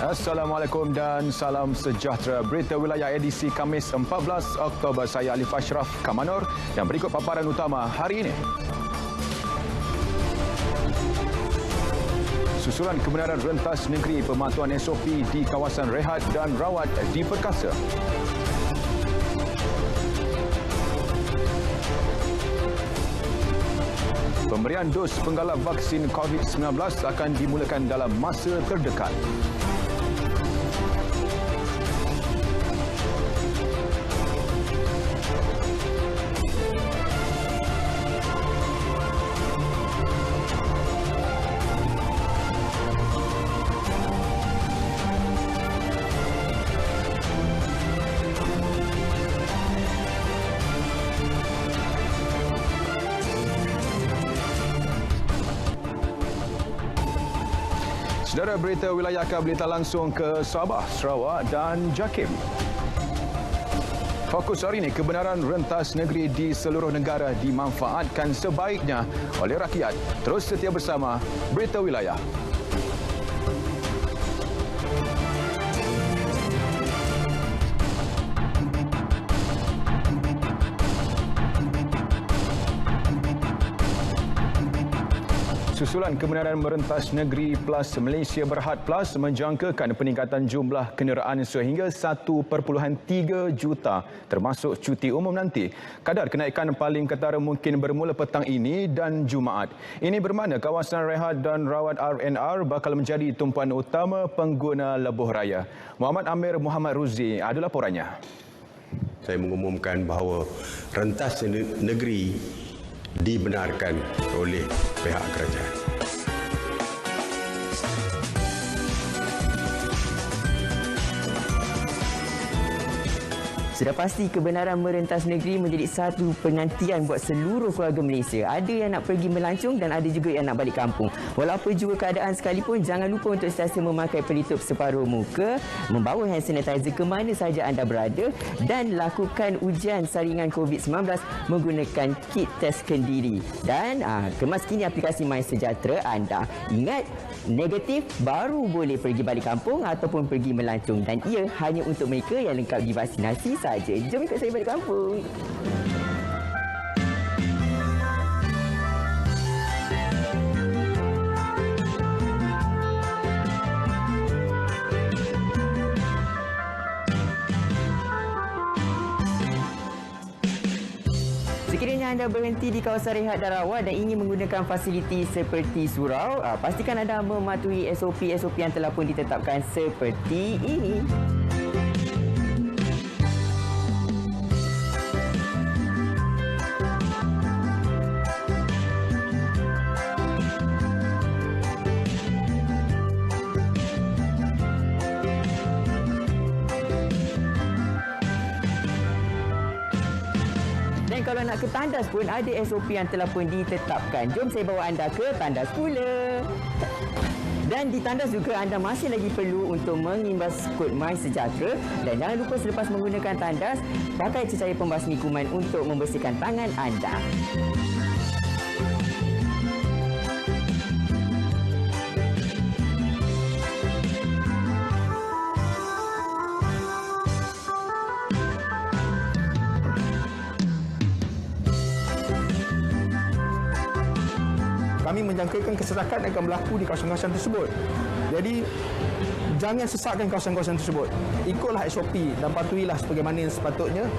Assalamualaikum dan salam sejahtera. Berita wilayah edisi Khamis 14 Oktober. Saya Alif Ashraf Kamanur dan berikut paparan utama hari ini. Susulan kebenaran rentas negeri pematuhan SOP di kawasan rehat dan rawat diperkasa. Pemberian dos penggalap vaksin COVID-19 akan dimulakan dalam masa terdekat. Saudara, berita wilayah akan berita langsung ke Sabah, Sarawak dan JAKIM. Fokus hari ini, kebenaran rentas negeri di seluruh negara dimanfaatkan sebaiknya oleh rakyat. Terus setia bersama Berita Wilayah. Susulan kebenaran merentas negeri Plus Malaysia Berhad Plus menjangkakan peningkatan jumlah kenderaan sehingga 1.3 juta termasuk cuti umum nanti. Kadar kenaikan paling ketara mungkin bermula petang ini dan Jumaat. Ini bermakna kawasan rehat dan rawat RNR bakal menjadi tumpuan utama pengguna lebuh raya. Muhammad Amir Muhammad Ruzi ada laporannya. Saya mengumumkan bahawa rentas negeri dibenarkan oleh pihak kerajaan. Sudah pasti kebenaran merentas negeri menjadi satu penantian buat seluruh keluarga Malaysia. Ada yang nak pergi melancong dan ada juga yang nak balik kampung. Walaupun juga keadaan sekalipun, jangan lupa untuk sentiasa memakai pelitup separuh muka, membawa hand sanitizer ke mana sahaja anda berada dan lakukan ujian saringan COVID-19 menggunakan kit test kendiri. Dan kemas kini aplikasi MySejahtera anda. Ingat, negatif baru boleh pergi balik kampung ataupun pergi melancong dan ia hanya untuk mereka yang lengkap divaksinasi saja. Jom ikut saya balik kampung. Sekiranya anda berhenti di kawasan rehat dan rawat dan ingin menggunakan fasiliti seperti surau, pastikan anda mematuhi SOP-SOP yang telah pun ditetapkan seperti ini. Dan kalau nak ke tandas pun ada SOP yang telah pun ditetapkan. Jom saya bawa anda ke tandas pula. Dan di tandas juga anda masih lagi perlu untuk mengimbas kod MySejahtera. Dan jangan lupa selepas menggunakan tandas, pakai cecair pembasmi kuman untuk membersihkan tangan anda. Kami menjangkakan kesesakan akan berlaku di kawasan-kawasan tersebut. Jadi, jangan sesakkan kawasan-kawasan tersebut. Ikutlah SOP dan patuhilah sebagaimana sepatutnya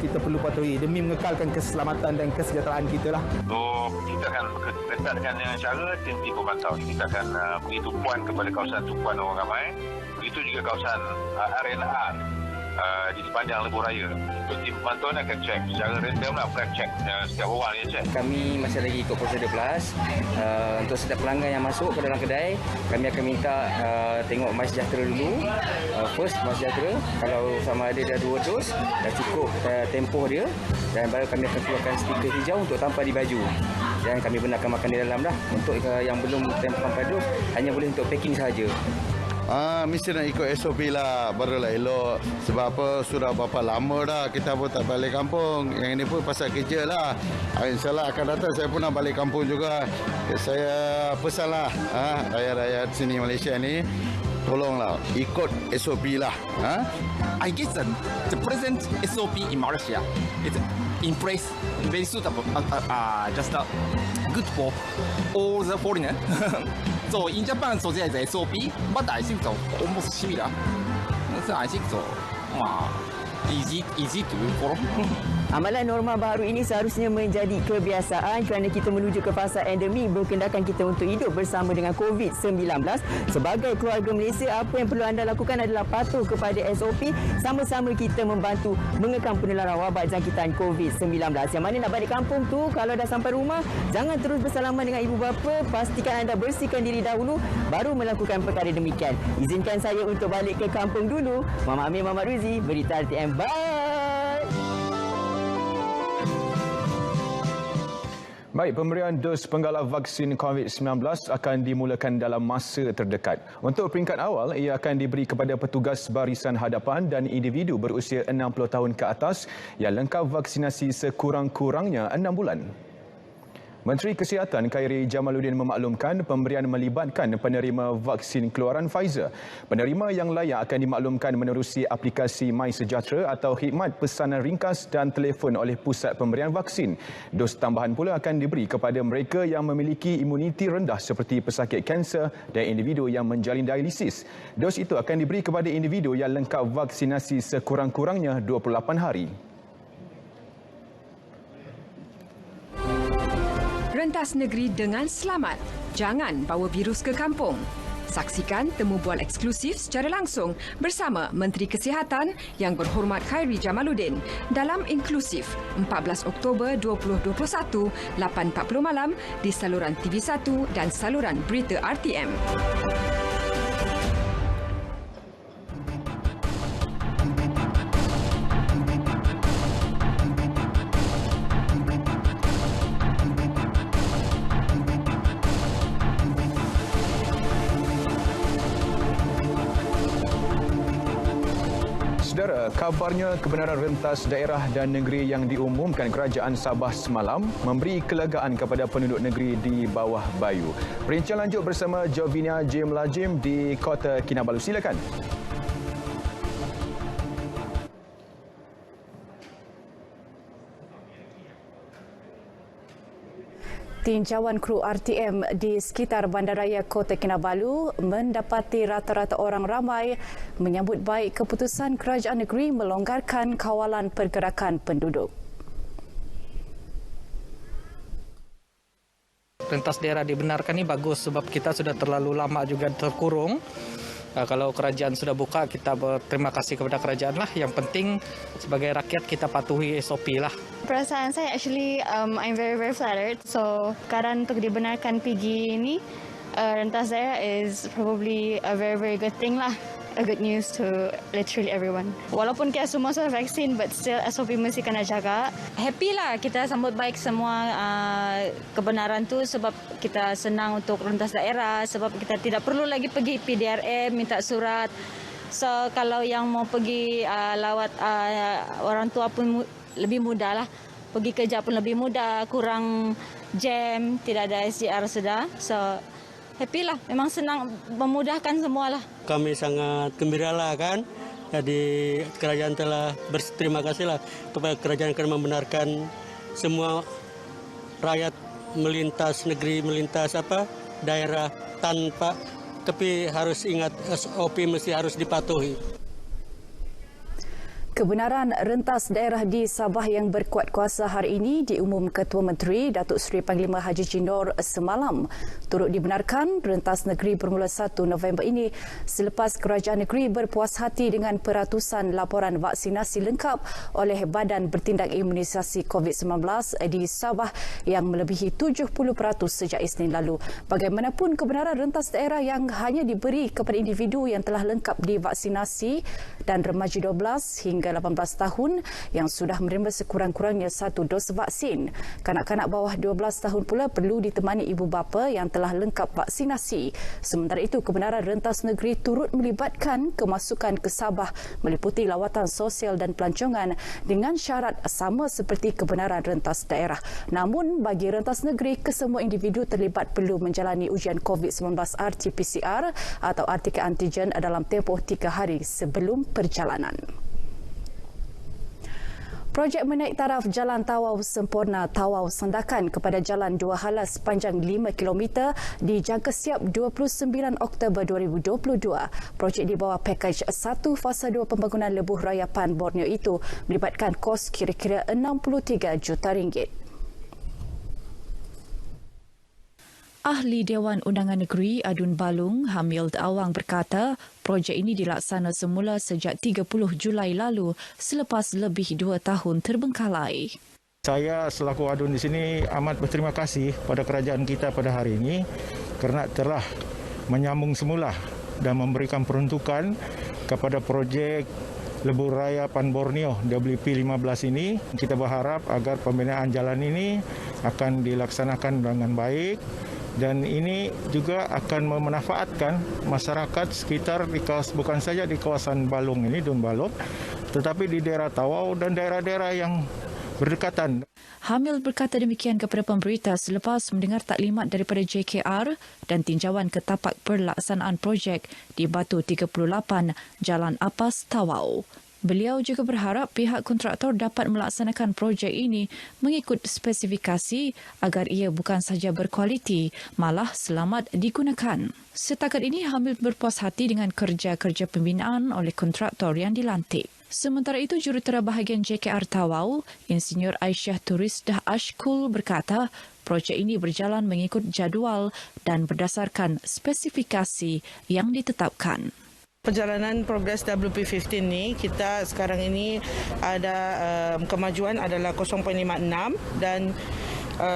kita perlu patuhi demi mengekalkan keselamatan dan kesejahteraan kita lah. So, kita akan bekerja dengan cara tim pemantau. Kita akan beri tumpuan kepada kawasan tumpuan orang ramai. Begitu juga kawasan RNR di sepanjang lebuh raya. So, tim pemantau akan cek secara random lah, bukan cek setiap orang dia cek. Kami masih lagi ikut prosedur plus. Untuk setiap pelanggan yang masuk ke dalam kedai, kami akan minta tengok MySejahtera dulu. First MySejahtera, kalau sama ada dah 2 dos, dah cukup tempoh dia, dan baru kami akan keluarkan stiker hijau untuk tampal di baju. Dan kami benarkan makan di dalam dah. Untuk yang belum tempoh sampai dos, hanya boleh untuk packing sahaja. Mesti nak ikut SOP lah, barulah elok. Sebab apa, sudah berapa lama dah kita pun tak balik kampung. Yang ini pun pasal kerja lah. InsyaAllah akan datang saya pun nak balik kampung juga. Saya pesanlah rakyat-rakyat sini Malaysia ni, tolonglah ikut SOP lah. I guess the present SOP in Malaysia is in place, very suitable, just good for all the foreigners. So in Japan, so there is SOP, but I think so almost similar. So I think so easy to follow. Amalan norma baru ini seharusnya menjadi kebiasaan kerana kita menuju ke fasa endemik berkendakan kita untuk hidup bersama dengan COVID-19. Sebagai keluarga Malaysia, apa yang perlu anda lakukan adalah patuh kepada SOP. Sama-sama kita membantu mengekang penularan wabak jangkitan COVID-19. Yang mana nak balik kampung tu, kalau dah sampai rumah, jangan terus bersalaman dengan ibu bapa. Pastikan anda bersihkan diri dahulu, baru melakukan perkara demikian. Izinkan saya untuk balik ke kampung dulu. Muhammad Amir, Muhammad Ruzi, Berita RTM. Bye! Baik, pemberian dos penggalak vaksin COVID-19 akan dimulakan dalam masa terdekat. Untuk peringkat awal, ia akan diberi kepada petugas barisan hadapan dan individu berusia 60 tahun ke atas yang lengkap vaksinasi sekurang-kurangnya 6 bulan. Menteri Kesihatan Khairy Jamaluddin memaklumkan pemberian melibatkan penerima vaksin keluaran Pfizer. Penerima yang layak akan dimaklumkan menerusi aplikasi MySejahtera atau khidmat pesanan ringkas dan telefon oleh pusat pemberian vaksin. Dos tambahan pula akan diberi kepada mereka yang memiliki imuniti rendah seperti pesakit kanser dan individu yang menjalin dialisis. Dos itu akan diberi kepada individu yang lengkap vaksinasi sekurang-kurangnya 28 hari. Rentas negeri dengan selamat. Jangan bawa virus ke kampung. Saksikan temu bual eksklusif secara langsung bersama Menteri Kesihatan Yang Berhormat Khairy Jamaluddin dalam Inklusif 14 Oktober 2021 8.40 malam di saluran TV1 dan saluran Berita RTM. Saudara, kabarnya kebenaran rentas daerah dan negeri yang diumumkan Kerajaan Sabah semalam memberi kelegaan kepada penduduk negeri di bawah Bayu. Perincian lanjut bersama Jovinia J. Melajim di Kota Kinabalu. Silakan. Tinjauan kru RTM di sekitar Bandaraya Kota Kinabalu mendapati rata-rata orang ramai menyambut baik keputusan kerajaan negeri melonggarkan kawalan pergerakan penduduk. Rentas daerah dibenarkan ini bagus sebab kita sudah terlalu lama juga terkurung. Kalau kerajaan sudah buka, kita berterima kasih kepada kerajaan lah. Yang penting sebagai rakyat kita patuhi SOP lah. Perasaan saya actually I'm very flattered. So sekarang untuk dibenarkan pergi ini rentas daerah is probably a very good thing lah. A good news to literally everyone. Walaupun kita semua sudah vaksin, but still SOP mesti kena jaga. Happy lah kita sambut baik semua kebenaran tu sebab kita senang untuk rentas daerah sebab kita tidak perlu lagi pergi PDRM minta surat. So kalau yang mau pergi lawat orang tua pun lebih mudah lah. Pergi kerja pun lebih mudah, kurang jam, tidak ada SGR sudah. So happy lah, memang senang memudahkan semua lah. Kami sangat gembira lah kan. Jadi kerajaan telah berterima kasih lah kepada kerajaan kerana membenarkan semua rakyat melintas negeri, melintas daerah tanpa, tapi harus ingat SOP mesti harus dipatuhi. Kebenaran rentas daerah di Sabah yang berkuat kuasa hari ini diumum Ketua Menteri Datuk Seri Panglima Haji Jindor semalam. Turut dibenarkan rentas negeri bermula 1 November ini selepas kerajaan negeri berpuas hati dengan peratusan laporan vaksinasi lengkap oleh Badan Bertindak Imunisasi COVID-19 di Sabah yang melebihi 70% sejak Isnin lalu. Bagaimanapun kebenaran rentas daerah yang hanya diberi kepada individu yang telah lengkap divaksinasi dan remaja 12 hingga hingga 18 tahun yang sudah menerima sekurang-kurangnya 1 dos vaksin. Kanak-kanak bawah 12 tahun pula perlu ditemani ibu bapa yang telah lengkap vaksinasi. Sementara itu, kebenaran rentas negeri turut melibatkan kemasukan ke Sabah meliputi lawatan sosial dan pelancongan dengan syarat sama seperti kebenaran rentas daerah. Namun, bagi rentas negeri, kesemua individu terlibat perlu menjalani ujian COVID-19 RT-PCR atau RT antigen dalam tempoh 3 hari sebelum perjalanan. Projek menaik taraf Jalan Tawau Sempurna Tawau Sandakan kepada Jalan Dua Hala sepanjang 5 km dijangka siap 29 Oktober 2022. Projek di bawah pakej 1 fasa 2 pembangunan Lebuh Raya Pan Borneo itu melibatkan kos kira-kira RM63 juta. Ahli Dewan Undangan Negeri Adun Balung, Hamid Awang berkata, projek ini dilaksana semula sejak 30 Julai lalu selepas lebih 2 tahun terbengkalai. Saya selaku Adun di sini amat berterima kasih pada kerajaan kita pada hari ini kerana telah menyambung semula dan memberikan peruntukan kepada projek Lebuh Raya Pan Borneo WP15 ini. Kita berharap agar pembinaan jalan ini akan dilaksanakan dengan baik. Dan ini juga akan memanfaatkan masyarakat sekitar bukan saja di kawasan Balung ini, Dun Balong, tetapi di daerah Tawau dan daerah-daerah yang berdekatan. Hamil berkata demikian kepada pemberita selepas mendengar taklimat daripada JKR dan tinjauan ke tapak pelaksanaan projek di Batu 38 Jalan Apas Tawau. Beliau juga berharap pihak kontraktor dapat melaksanakan projek ini mengikut spesifikasi agar ia bukan sahaja berkualiti, malah selamat digunakan. Setakat ini, Hamid berpuas hati dengan kerja-kerja pembinaan oleh kontraktor yang dilantik. Sementara itu, jurutera bahagian JKR Tawau, Insinyur Aisyah Turisdah Ashkul berkata, projek ini berjalan mengikut jadual dan berdasarkan spesifikasi yang ditetapkan. Perjalanan progres WP15 ni, kita sekarang ini ada kemajuan adalah 0.56 dan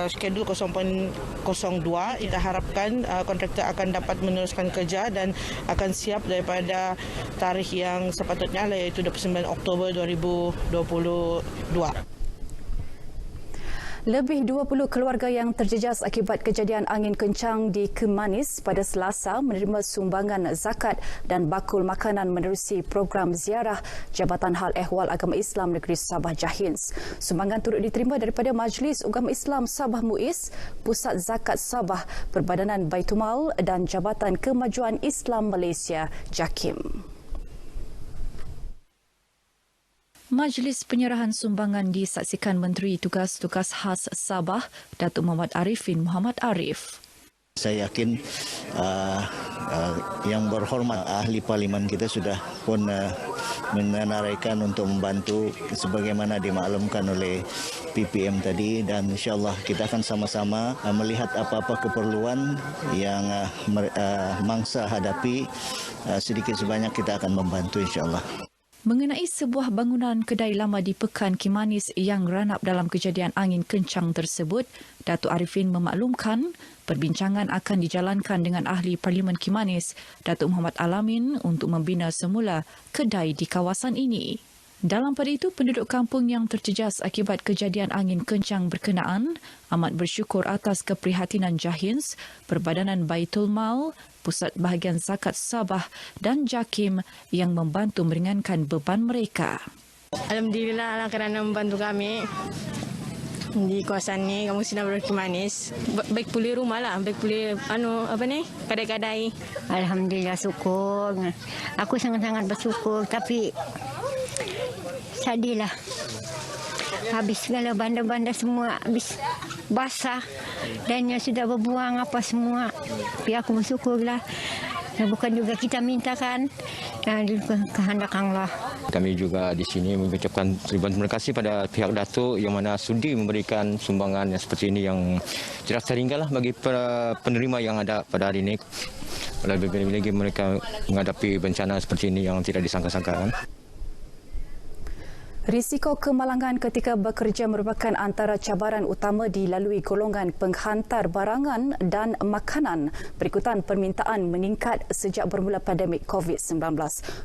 skedul 0.02. Kita harapkan kontraktor akan dapat meneruskan kerja dan akan siap daripada tarikh yang sepatutnya, iaitu 29 Oktober 2022. Lebih 20 keluarga yang terjejas akibat kejadian angin kencang di Kemanis pada Selasa menerima sumbangan zakat dan bakul makanan menerusi program ziarah Jabatan Hal Ehwal Agama Islam Negeri Sabah Jahins. Sumbangan turut diterima daripada Majlis Ugama Islam Sabah Muiz, Pusat Zakat Sabah, Perbadanan Baitumal dan Jabatan Kemajuan Islam Malaysia JAKIM. Majlis penyerahan sumbangan disaksikan Menteri Tugas-Tugas Khas Sabah, Datuk Muhammad Arifin Muhammad Arif. Saya yakin yang berhormat ahli parlimen kita sudah pun menaraikan untuk membantu sebagaimana dimaklumkan oleh PPM tadi, dan insyaAllah kita akan sama-sama melihat apa-apa keperluan yang mangsa hadapi, sedikit sebanyak kita akan membantu insyaAllah. Mengenai sebuah bangunan kedai lama di Pekan Kimanis yang ranap dalam kejadian angin kencang tersebut, Datuk Arifin memaklumkan perbincangan akan dijalankan dengan ahli Parlimen Kimanis, Datuk Muhammad Alamin, untuk membina semula kedai di kawasan ini. Dalam pada itu, penduduk kampung yang terjejas akibat kejadian angin kencang berkenaan amat bersyukur atas keprihatinan Jahins, Perbadanan Baitul Mal, Pusat Bahagian Zakat Sabah dan JAKIM yang membantu meringankan beban mereka. Alhamdulillah kerana membantu kami di kawasan ni, Kampung Sinar Baru Kimanis. Baik pulih rumah lah, baik pulih kadai-kadai. Alhamdulillah, syukur. Aku sangat-sangat bersyukur, tapi sedihlah. Habis segala bandar-bandar semua habis basah dan yang sudah berbuang apa semua. Tapi aku bersyukurlah. Bukan juga kita mintakan, kehendak Allah. Kami juga di sini mengucapkan terima kasih pada pihak Datuk yang mana sudi memberikan sumbangan yang seperti ini yang jelas terhinggalah bagi penerima yang ada pada hari ini. Lebih lagi mereka menghadapi bencana seperti ini yang tidak disangka-sangka. Risiko kemalangan ketika bekerja merupakan antara cabaran utama dilalui golongan penghantar barangan dan makanan berikutan permintaan meningkat sejak bermula pandemik COVID-19.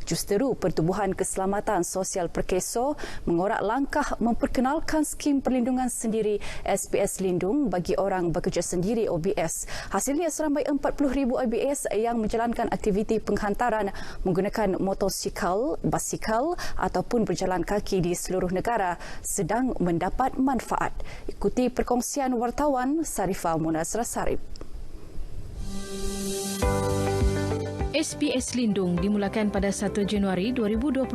Justeru Pertubuhan Keselamatan Sosial Perkeso mengorak langkah memperkenalkan skim perlindungan sendiri SPS Lindung bagi orang bekerja sendiri OBS. Hasilnya seramai 40,000 OBS yang menjalankan aktiviti penghantaran menggunakan motosikal, basikal ataupun berjalan kaki di seluruh negara sedang mendapat manfaat. Ikuti perkongsian wartawan Sarifah Munazra Sarip. SPS Lindung dimulakan pada 1 Januari 2021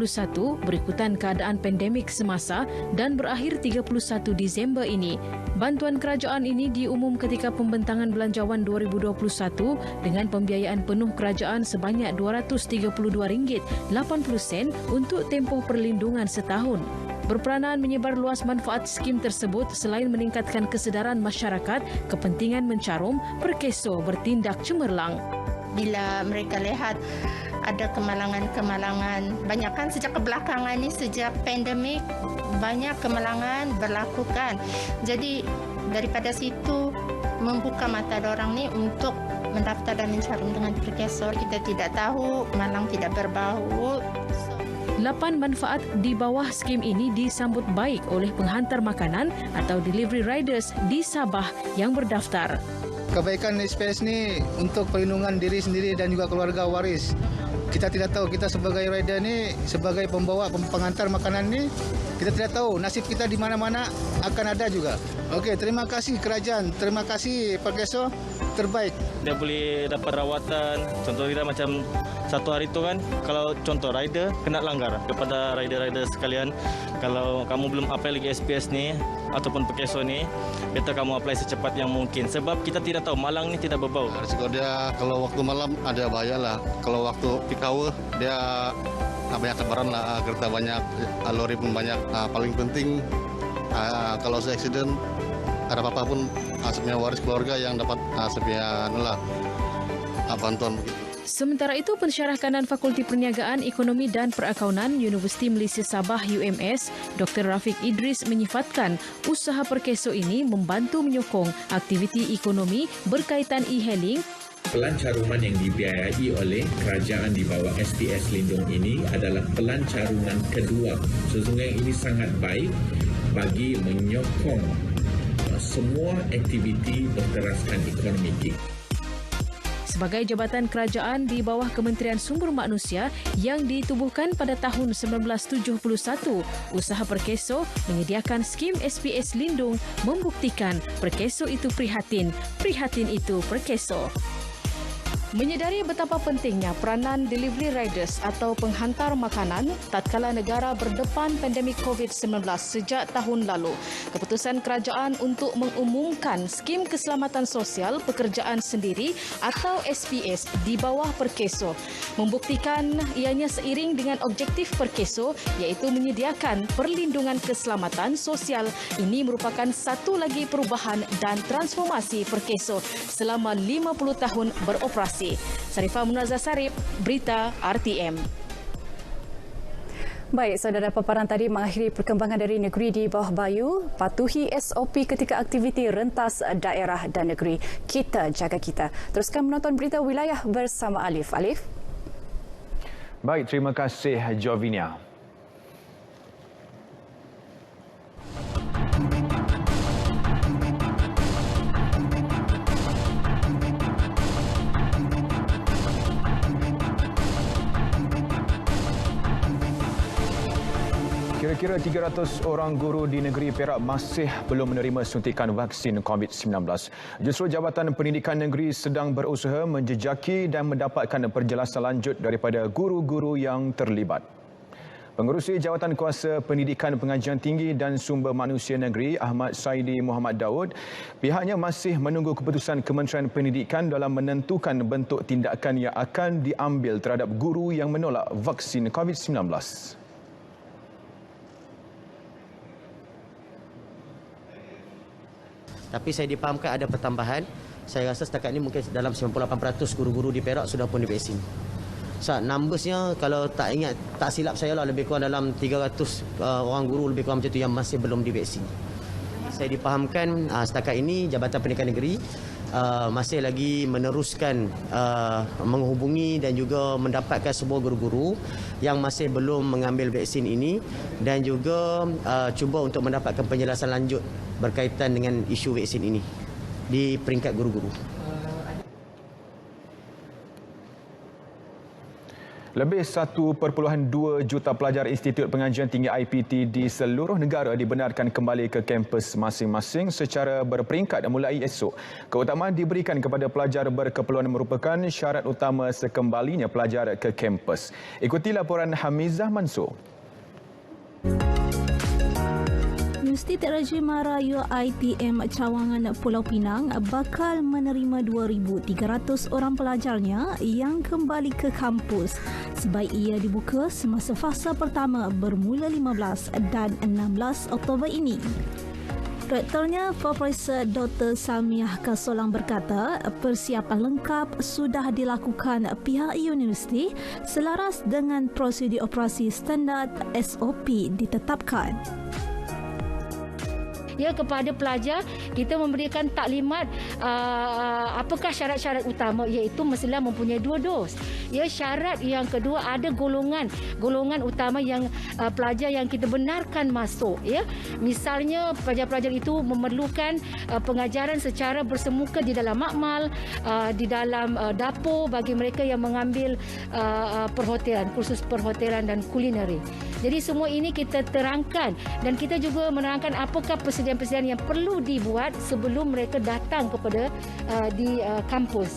berikutan keadaan pandemik semasa dan berakhir 31 Disember ini. Bantuan kerajaan ini diumum ketika pembentangan Belanjawan 2021 dengan pembiayaan penuh kerajaan sebanyak RM232.80 untuk tempoh perlindungan setahun. Berperanan menyebar luas manfaat skim tersebut selain meningkatkan kesedaran masyarakat, kepentingan mencarum, Perkeso bertindak cemerlang. Bila mereka lihat ada kemalangan-kemalangan, banyak kan sejak kebelakangan ini, sejak pandemik, banyak kemalangan berlakukan. Jadi daripada situ membuka mata orang ni untuk mendaftar dan mencarum dengan Perkeso. Kita tidak tahu, malang tidak berbau. 8 manfaat di bawah skim ini disambut baik oleh penghantar makanan atau delivery riders di Sabah yang berdaftar. Kebaikan SPS ni untuk perlindungan diri sendiri dan juga keluarga waris. Kita tidak tahu, kita sebagai rider ni, sebagai pembawa, penghantar makanan ni, kita tidak tahu nasib kita di mana-mana akan ada juga. Okey, terima kasih kerajaan, terima kasih Perkeso, terbaik. Dia boleh dapat rawatan, contoh kita macam satu hari tu kan, kalau contoh rider kena langgar. Kepada rider-rider sekalian, kalau kamu belum apply lagi SPS ni ataupun Perkeso ni, better kamu apply secepat yang mungkin. Sebab kita tidak tahu, malang ni tidak berbau. Risiko dia kalau waktu malam ada bahaya lah. Kalau waktu peak hour dia banyak cabaran lah, kereta banyak, lori pun banyak. Paling penting kalau saya accident, ada apa-apa pun sebenarnya waris keluarga yang dapat sebenarnya bantuan begitu. Sementara itu, Pensyarah Kanan Fakulti Perniagaan, Ekonomi dan Perakaunan Universiti Malaysia Sabah UMS, Dr. Rafiq Idris menyifatkan usaha Perkeso ini membantu menyokong aktiviti ekonomi berkaitan e-hailing. Pelancaruman yang dibiayai oleh kerajaan di bawah SPS Lindung ini adalah pelancaruman kedua. Sesungguhnya ini sangat baik bagi menyokong semua aktiviti berteraskan ekonomi kita. Sebagai jabatan kerajaan di bawah Kementerian Sumber Manusia yang ditubuhkan pada tahun 1971, usaha Perkeso menyediakan skim SPS Lindung membuktikan Perkeso itu prihatin, prihatin itu Perkeso. Menyedari betapa pentingnya peranan delivery riders atau penghantar makanan tatkala negara berdepan pandemik COVID-19 sejak tahun lalu, keputusan kerajaan untuk mengumumkan skim keselamatan sosial pekerjaan sendiri atau SPS di bawah Perkeso membuktikan ianya seiring dengan objektif Perkeso iaitu menyediakan perlindungan keselamatan sosial. Ini merupakan satu lagi perubahan dan transformasi Perkeso selama 50 tahun beroperasi. Sarifah Munazra Sarip, Berita RTM. Baik, saudara, paparan tadi mengakhiri perkembangan dari negeri di bawah Bayu. Patuhi SOP ketika aktiviti rentas daerah dan negeri. Kita jaga kita. Teruskan menonton Berita Wilayah bersama Alif. Alif. Baik, terima kasih Jovinia. Kira-kira 300 orang guru di negeri Perak masih belum menerima suntikan vaksin COVID-19. Justru Jabatan Pendidikan Negeri sedang berusaha menjejaki dan mendapatkan penjelasan lanjut daripada guru-guru yang terlibat. Pengerusi Jawatan Kuasa Pendidikan Pengajian Tinggi dan Sumber Manusia Negeri Ahmad Saidi Muhammad Daud, pihaknya masih menunggu keputusan Kementerian Pendidikan dalam menentukan bentuk tindakan yang akan diambil terhadap guru yang menolak vaksin COVID-19. Tapi saya dipahamkan ada pertambahan. Saya rasa setakat ini mungkin dalam 98% guru-guru di Perak sudah pun divaksin. Numbers-nya kalau tak silap saya lah lebih kurang dalam 300 orang guru lebih kurang macam tu yang masih belum divaksin. Saya dipahamkan setakat ini Jabatan Pendidikan Negeri masih lagi meneruskan menghubungi dan juga mendapatkan semua guru-guru yang masih belum mengambil vaksin ini dan juga cuba untuk mendapatkan penjelasan lanjut berkaitan dengan isu vaksin ini di peringkat guru-guru. Lebih 1.2 juta pelajar Institut Pengajian Tinggi IPT di seluruh negara dibenarkan kembali ke kampus masing-masing secara berperingkat mulai esok. Keutamaan diberikan kepada pelajar berkeperluan merupakan syarat utama sekembalinya pelajar ke kampus. Ikuti laporan Hamizah Mansur. Universiti Raja Marayu ITM Cawangan Pulau Pinang bakal menerima 2,300 orang pelajarnya yang kembali ke kampus sebaik ia dibuka semasa fasa pertama bermula 15 dan 16 Oktober ini. Rektornya Profesor Dr. Salmiah Kasolang berkata persiapan lengkap sudah dilakukan pihak universiti selaras dengan prosedur operasi standard SOP ditetapkan. Ya, kepada pelajar kita memberikan taklimat apakah syarat-syarat utama, iaitu mestilah mempunyai 2 dos. Ya, syarat yang kedua ada golongan utama yang pelajar yang kita benarkan masuk, ya. Misalnya pelajar-pelajar itu memerlukan pengajaran secara bersemuka di dalam makmal, di dalam dapur bagi mereka yang mengambil perhotelan, kursus perhotelan dan kulineri. Jadi semua ini kita terangkan dan kita juga menerangkan apakah persediaan-persediaan yang perlu dibuat sebelum mereka datang kepada di kampus.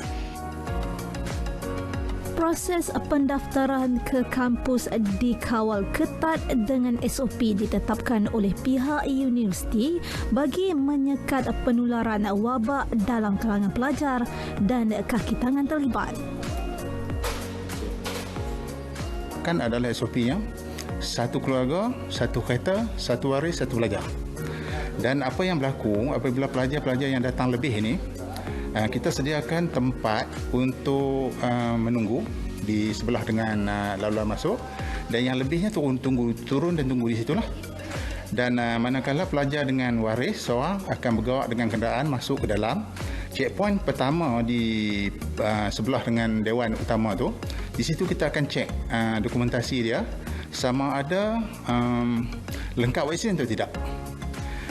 Proses pendaftaran ke kampus dikawal ketat dengan SOP ditetapkan oleh pihak universiti bagi menyekat penularan wabak dalam kalangan pelajar dan kaki tangan terlibat. Kan adalah SOP-nya. Satu keluarga, satu kereta, satu waris, satu pelajar. Dan apa yang berlaku apabila pelajar-pelajar yang datang lebih ini, kita sediakan tempat untuk menunggu di sebelah dengan laluan masuk, dan yang lebihnya turun dan tunggu di situlah. Dan manakala pelajar dengan waris seorang akan bergerak dengan kenderaan masuk ke dalam checkpoint pertama di sebelah dengan dewan utama tu. Di situ kita akan cek dokumentasi dia sama ada lengkap vaksin atau tidak.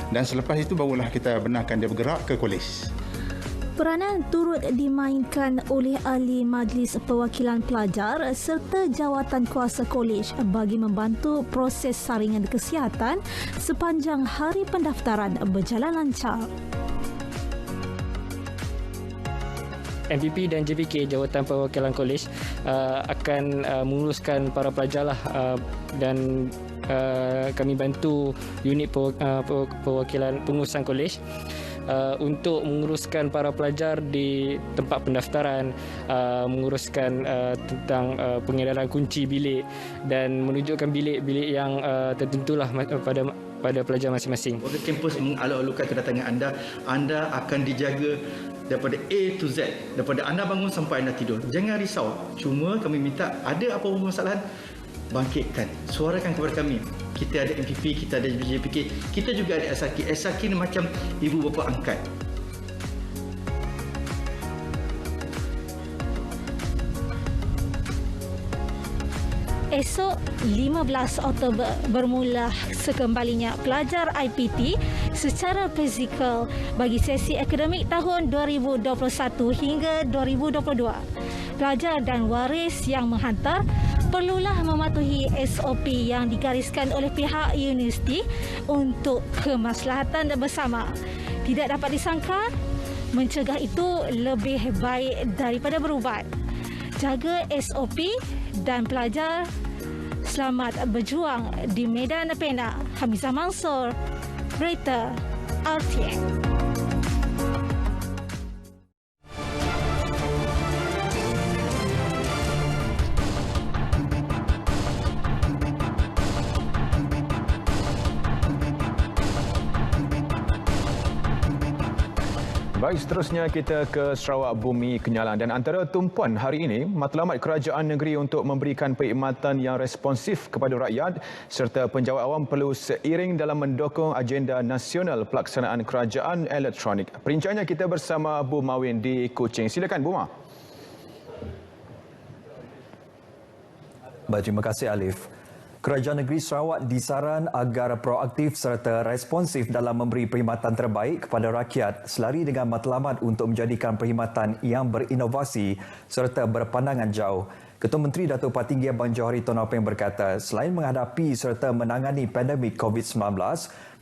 Dan selepas itu barulah kita benarkan dia bergerak ke kolej. Peranan turut dimainkan oleh ahli Majlis Perwakilan Pelajar serta jawatan kuasa kolej bagi membantu proses saringan kesihatan sepanjang hari pendaftaran berjalan lancar. MPP dan JPK, Jawatan Perwakilan Kolej, akan menguruskan para pelajar lah, dan kami bantu unit perwakilan pengurusan kolej untuk menguruskan para pelajar di tempat pendaftaran, menguruskan tentang pengedaran kunci bilik dan menunjukkan bilik-bilik yang tertentulah pada pelajar masing-masing. Warga kampus mengalok-alokkan kedatangan anda akan dijaga daripada A to Z, daripada anda bangun sampai anda tidur. Jangan risau. Cuma kami minta ada apa permasalahan, bangkitkan, suarakan kepada kami. Kita ada MPP, kita ada JPK, kita juga ada SRK. SRK ni macam ibu bapa angkat. Esok 15 Oktober bermula sekembalinya pelajar IPT secara fizikal bagi sesi akademik tahun 2021 hingga 2022. Pelajar dan waris yang menghantar perlulah mematuhi SOP yang digariskan oleh pihak universiti untuk kemaslahatan bersama. Tidak dapat disangka, mencegah itu lebih baik daripada berubat. Jaga SOP dan pelajar selamat berjuang di medan pena. Hamizah Mansur, Berita RTM. Baik, seterusnya kita ke Sarawak Bumi Kenyalang dan antara tumpuan hari ini, matlamat kerajaan negeri untuk memberikan perkhidmatan yang responsif kepada rakyat serta penjawat awam perlu seiring dalam mendukung agenda nasional pelaksanaan kerajaan elektronik. Perinciannya kita bersama Bu Mawin di Kuching. Silakan Bu Ma. Baik, terima kasih Alif. Kerajaan Negeri Sarawak disaran agar proaktif serta responsif dalam memberi perkhidmatan terbaik kepada rakyat selari dengan matlamat untuk menjadikan perkhidmatan yang berinovasi serta berpandangan jauh. Ketua Menteri Datuk Patinggi Abang Johari Tun Nopeng berkata, selain menghadapi serta menangani pandemik COVID-19,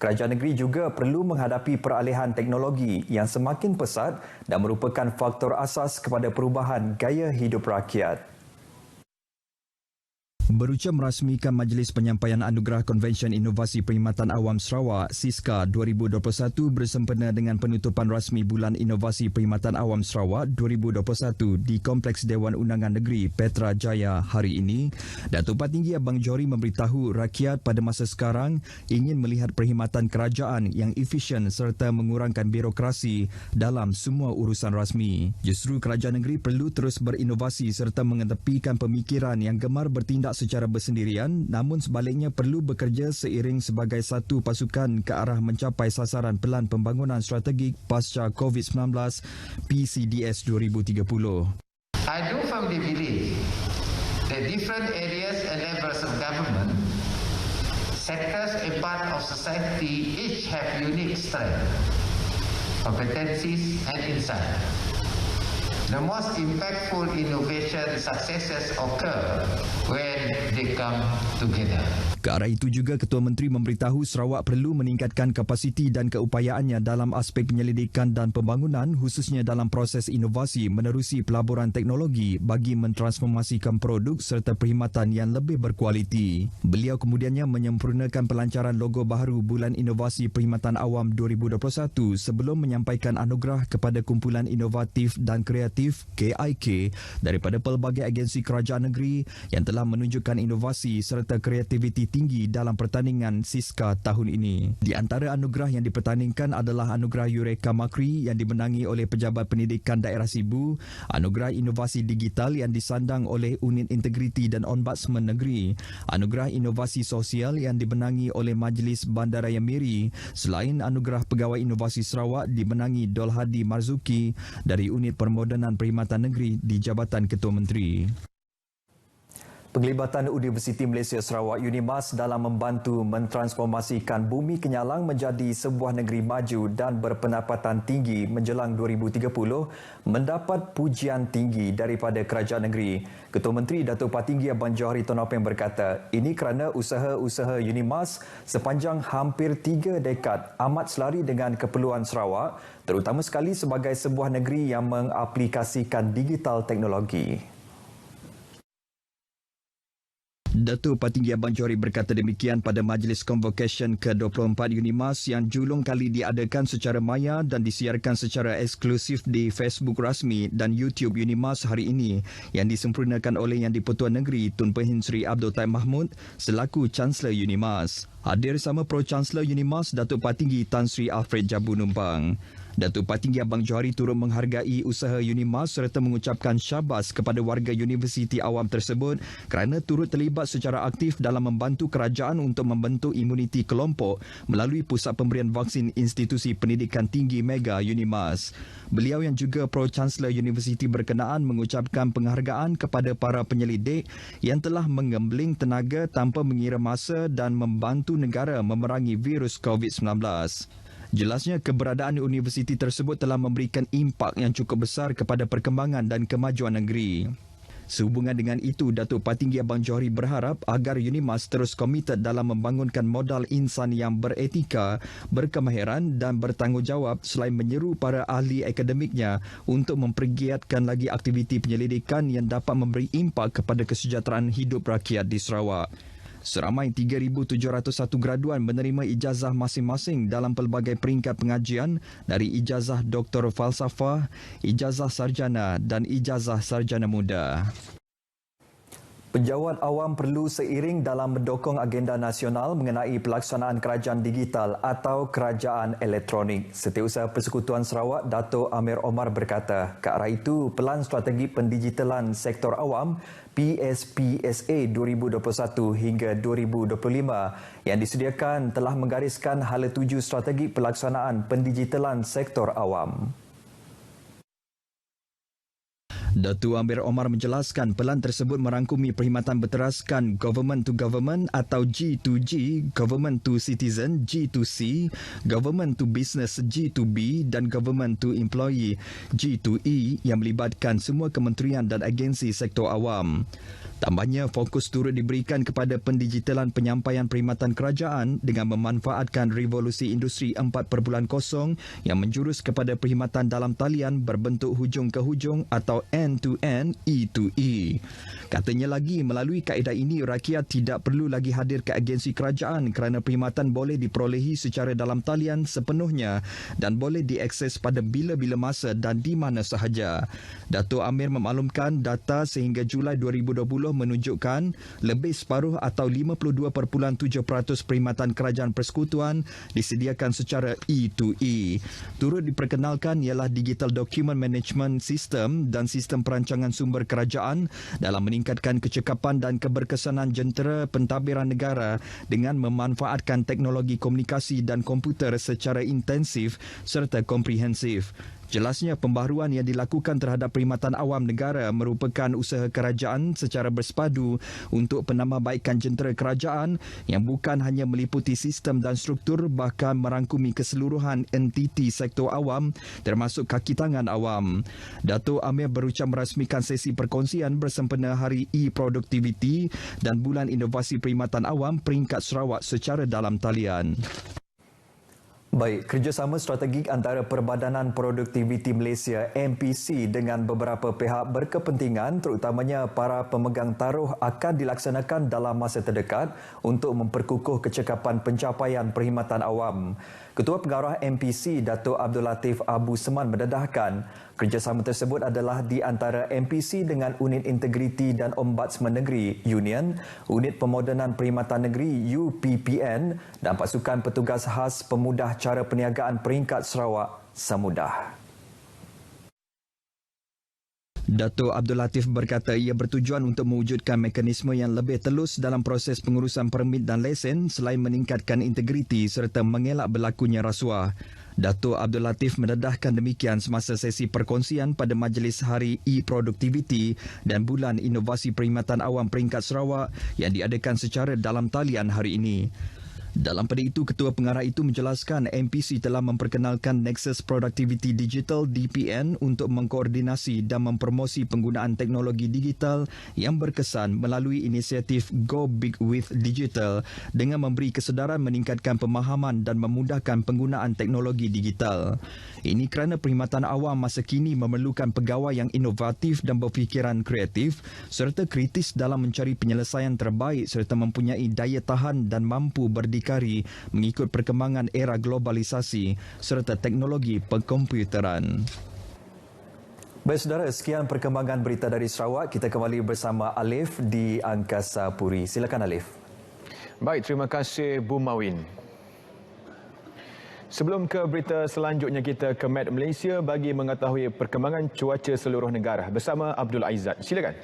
kerajaan negeri juga perlu menghadapi peralihan teknologi yang semakin pesat dan merupakan faktor asas kepada perubahan gaya hidup rakyat. Berucap merasmikan Majlis Penyampaian Anugerah Konvensyen Inovasi Perkhidmatan Awam Sarawak (SISKA) 2021 bersempena dengan penutupan rasmi Bulan Inovasi Perkhidmatan Awam Sarawak 2021 di Kompleks Dewan Undangan Negeri Petra Jaya hari ini, Datuk Patinggi Abang Johari memberitahu rakyat pada masa sekarang ingin melihat perkhidmatan kerajaan yang efisien serta mengurangkan birokrasi dalam semua urusan rasmi. Justru kerajaan negeri perlu terus berinovasi serta mengetepikan pemikiran yang gemar bertindak secara bersendirian, namun sebaliknya perlu bekerja seiring sebagai satu pasukan ke arah mencapai sasaran Pelan Pembangunan Strategik pasca COVID-19 PCDS 2030. I do firmly believe that different areas and levels of government, sectors and part of society each have unique strength, competencies and insight. The most impactful innovation successes occur when they come together. Ke arah itu juga Ketua Menteri memberitahu Sarawak perlu meningkatkan kapasiti dan keupayaannya dalam aspek penyelidikan dan pembangunan khususnya dalam proses inovasi menerusi pelaburan teknologi bagi mentransformasikan produk serta perkhidmatan yang lebih berkualiti. Beliau kemudiannya menyempurnakan pelancaran logo baharu Bulan Inovasi Perkhidmatan Awam 2021 sebelum menyampaikan anugerah kepada Kumpulan Inovatif dan Kreatif KIK daripada pelbagai agensi kerajaan negeri yang telah menunjukkan inovasi serta kreativiti tinggi dalam pertandingan SISKA tahun ini. Di antara anugerah yang dipertandingkan adalah Anugerah Eureka Makri yang dimenangi oleh Pejabat Pendidikan Daerah Sibu, Anugerah Inovasi Digital yang disandang oleh Unit Integriti dan Ombudsman Negeri, Anugerah Inovasi Sosial yang dimenangi oleh Majlis Bandaraya Miri, selain Anugerah Pegawai Inovasi Sarawak dimenangi Dol Hadi Marzuki dari Unit Permodenan Perkhidmatan Negeri di Jabatan Ketua Menteri. Penglibatan Universiti Malaysia Sarawak UNIMAS dalam membantu mentransformasikan Bumi Kenyalang menjadi sebuah negeri maju dan berpendapatan tinggi menjelang 2030 mendapat pujian tinggi daripada kerajaan negeri. Ketua Menteri Datuk Patinggi Abang Johari Tun Nopeng berkata, ini kerana usaha-usaha UNIMAS sepanjang hampir 3 dekad amat selari dengan keperluan Sarawak, terutama sekali sebagai sebuah negeri yang mengaplikasikan digital teknologi. Datuk Patinggi Abang Johari berkata demikian pada Majlis Convocation ke-24 UNIMAS yang julung kali diadakan secara maya dan disiarkan secara eksklusif di Facebook rasmi dan YouTube UNIMAS hari ini yang disempurnakan oleh Yang di-Pertuan Negeri Tun Pehin Sri Abdul Taib Mahmud selaku Chancellor UNIMAS. Hadir sama Pro-Chancellor UNIMAS Datuk Patinggi Tan Sri Alfred Jabu Numpang. Datuk Patinggi Abang Johari turut menghargai usaha UNIMAS serta mengucapkan syabas kepada warga Universiti Awam tersebut kerana turut terlibat secara aktif dalam membantu kerajaan untuk membentuk imuniti kelompok melalui Pusat Pemberian Vaksin Institusi Pendidikan Tinggi Mega UNIMAS. Beliau yang juga Pro-Chancellor Universiti berkenaan mengucapkan penghargaan kepada para penyelidik yang telah menggembling tenaga tanpa mengira masa dan membantu negara memerangi virus COVID-19. Jelasnya keberadaan universiti tersebut telah memberikan impak yang cukup besar kepada perkembangan dan kemajuan negeri. Sehubungan dengan itu, Datuk Patinggi Abang Johari berharap agar UNIMAS terus komited dalam membangunkan modal insan yang beretika, berkemahiran dan bertanggungjawab selain menyeru para ahli akademiknya untuk mempergiatkan lagi aktiviti penyelidikan yang dapat memberi impak kepada kesejahteraan hidup rakyat di Sarawak. Seramai 3,701 graduan menerima ijazah masing-masing dalam pelbagai peringkat pengajian dari ijazah Doktor Falsafah, ijazah Sarjana dan ijazah Sarjana Muda. Penjawat awam perlu seiring dalam mendukung agenda nasional mengenai pelaksanaan kerajaan digital atau kerajaan elektronik. Setiausaha Persekutuan Sarawak, Dato' Amir Omar berkata, ke arah itu, Pelan Strategi Pendigitalan Sektor Awam PSPSA 2021 hingga 2025 yang disediakan telah menggariskan hala 7 strategi pelaksanaan pendigitalan sektor awam. Datuk Amir Omar menjelaskan pelan tersebut merangkumi perkhidmatan berteraskan Government to Government atau G2G, Government to Citizen G2C, Government to Business G2B dan Government to Employee G2E yang melibatkan semua kementerian dan agensi sektor awam. Tambahnya, fokus turut diberikan kepada pendigitalan penyampaian perkhidmatan kerajaan dengan memanfaatkan revolusi industri 4.0 yang menjurus kepada perkhidmatan dalam talian berbentuk hujung ke hujung atau end-to-end E2E. Katanya lagi, melalui kaedah ini, rakyat tidak perlu lagi hadir ke agensi kerajaan kerana perkhidmatan boleh diperolehi secara dalam talian sepenuhnya dan boleh diakses pada bila-bila masa dan di mana sahaja. Datuk Amir memaklumkan data sehingga Julai 2020 menunjukkan lebih separuh atau 52.7% perkhidmatan kerajaan persekutuan disediakan secara E2E. Turut diperkenalkan ialah Digital Document Management System dan sistem perancangan sumber kerajaan dalam meningkatkan kecekapan dan keberkesanan jentera pentadbiran negara dengan memanfaatkan teknologi komunikasi dan komputer secara intensif serta komprehensif. Jelasnya, pembaharuan yang dilakukan terhadap perkhidmatan awam negara merupakan usaha kerajaan secara bersepadu untuk penambahbaikan jentera kerajaan yang bukan hanya meliputi sistem dan struktur, bahkan merangkumi keseluruhan entiti sektor awam termasuk kaki tangan awam. Datuk Amir berucap merasmikan sesi perkongsian bersempena Hari E-Productivity dan Bulan Inovasi Perkhidmatan Awam peringkat Sarawak secara dalam talian. Baik, kerjasama strategik antara Perbadanan Produktiviti Malaysia MPC dengan beberapa pihak berkepentingan terutamanya para pemegang taruh akan dilaksanakan dalam masa terdekat untuk memperkukuh kecekapan pencapaian perkhidmatan awam. Ketua Pengarah MPC Datuk Abdul Latif Abu Seman mendedahkan kerjasama tersebut adalah di antara MPC dengan Unit Integriti dan Ombudsman Negeri Union, Unit Pemodenan Perkhidmatan Negeri UPPN dan Pasukan Petugas Khas Pemudah Cara Perniagaan Peringkat Sarawak Samudah. Datuk Abdul Latif berkata ia bertujuan untuk mewujudkan mekanisme yang lebih telus dalam proses pengurusan permit dan lesen selain meningkatkan integriti serta mengelak berlakunya rasuah. Datuk Abdul Latif mendedahkan demikian semasa sesi perkongsian pada Majlis Hari E-Productivity dan Bulan Inovasi Perkhidmatan Awam Peringkat Sarawak yang diadakan secara dalam talian hari ini. Dalam pada itu, Ketua Pengarah itu menjelaskan MPC telah memperkenalkan Nexus Productivity Digital DPN untuk mengkoordinasi dan mempromosi penggunaan teknologi digital yang berkesan melalui inisiatif Go Big with Digital dengan memberi kesedaran meningkatkan pemahaman dan memudahkan penggunaan teknologi digital. Ini kerana perkhidmatan awam masa kini memerlukan pegawai yang inovatif dan berfikiran kreatif serta kritis dalam mencari penyelesaian terbaik serta mempunyai daya tahan dan mampu berdikari mengikut perkembangan era globalisasi serta teknologi perkomputeran. Baik saudara, sekian perkembangan berita dari Sarawak. Kita kembali bersama Alif di Angkasa Puri. Silakan Alif. Baik, terima kasih Bu Mawin. Sebelum ke berita selanjutnya, kita ke Met Malaysia bagi mengetahui perkembangan cuaca seluruh negara bersama Abdul Aizat. Silakan.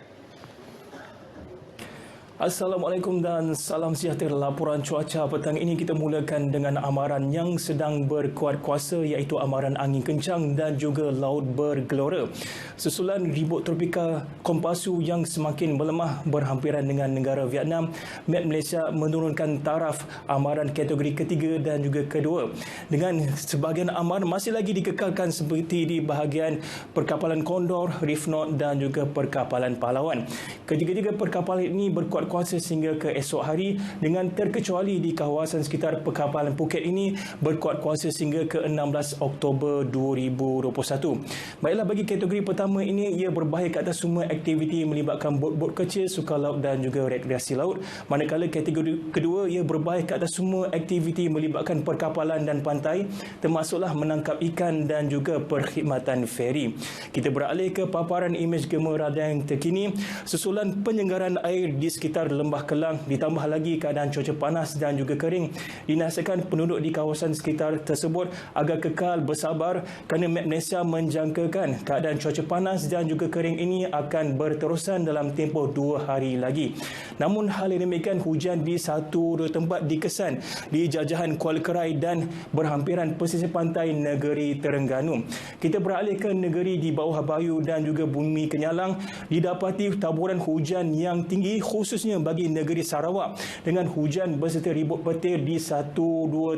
Assalamualaikum dan salam sejahtera. Laporan cuaca petang ini kita mulakan dengan amaran yang sedang berkuat kuasa iaitu amaran angin kencang dan juga laut bergelora. Susulan ribut tropika Kompasu yang semakin melemah berhampiran dengan negara Vietnam, Met Malaysia menurunkan taraf amaran kategori ketiga dan juga kedua. Dengan sebahagian amaran masih lagi dikekalkan seperti di bahagian perkapalan Condor, Reef North dan juga perkapalan Pahlawan. Ketiga-tiga perkapalan ini berkuat kuasa sehingga ke esok hari dengan terkecuali di kawasan sekitar Perkapalan Phuket ini berkuat kuasa sehingga ke 16 Oktober 2021. Baiklah, bagi kategori pertama ini ia berbahaya ke atas semua aktiviti melibatkan bot-bot kecil, sukan laut dan juga rekreasi laut. Manakala kategori kedua ia berbahaya ke atas semua aktiviti melibatkan perkapalan dan pantai, termasuklah menangkap ikan dan juga perkhidmatan feri. Kita beralih ke paparan imej gema radian yang terkini. Susulan penyenggaran air di sekitar Lembah Kelang ditambah lagi keadaan cuaca panas dan juga kering, dinasihatkan penduduk di kawasan sekitar tersebut agar kekal bersabar kerana Met Malaysia menjangkakan keadaan cuaca panas dan juga kering ini akan berterusan dalam tempoh 2 hari lagi. Namun hal yang demikian, hujan di 1-2 tempat dikesan di jajahan Kuala Kerai dan berhampiran pesisir pantai negeri Terengganu. Kita beralih ke negeri di bawah Bayu dan juga Bumi Kenyalang. Didapati taburan hujan yang tinggi khususnya bagi negeri Sarawak dengan hujan berserta ribut petir di 1-2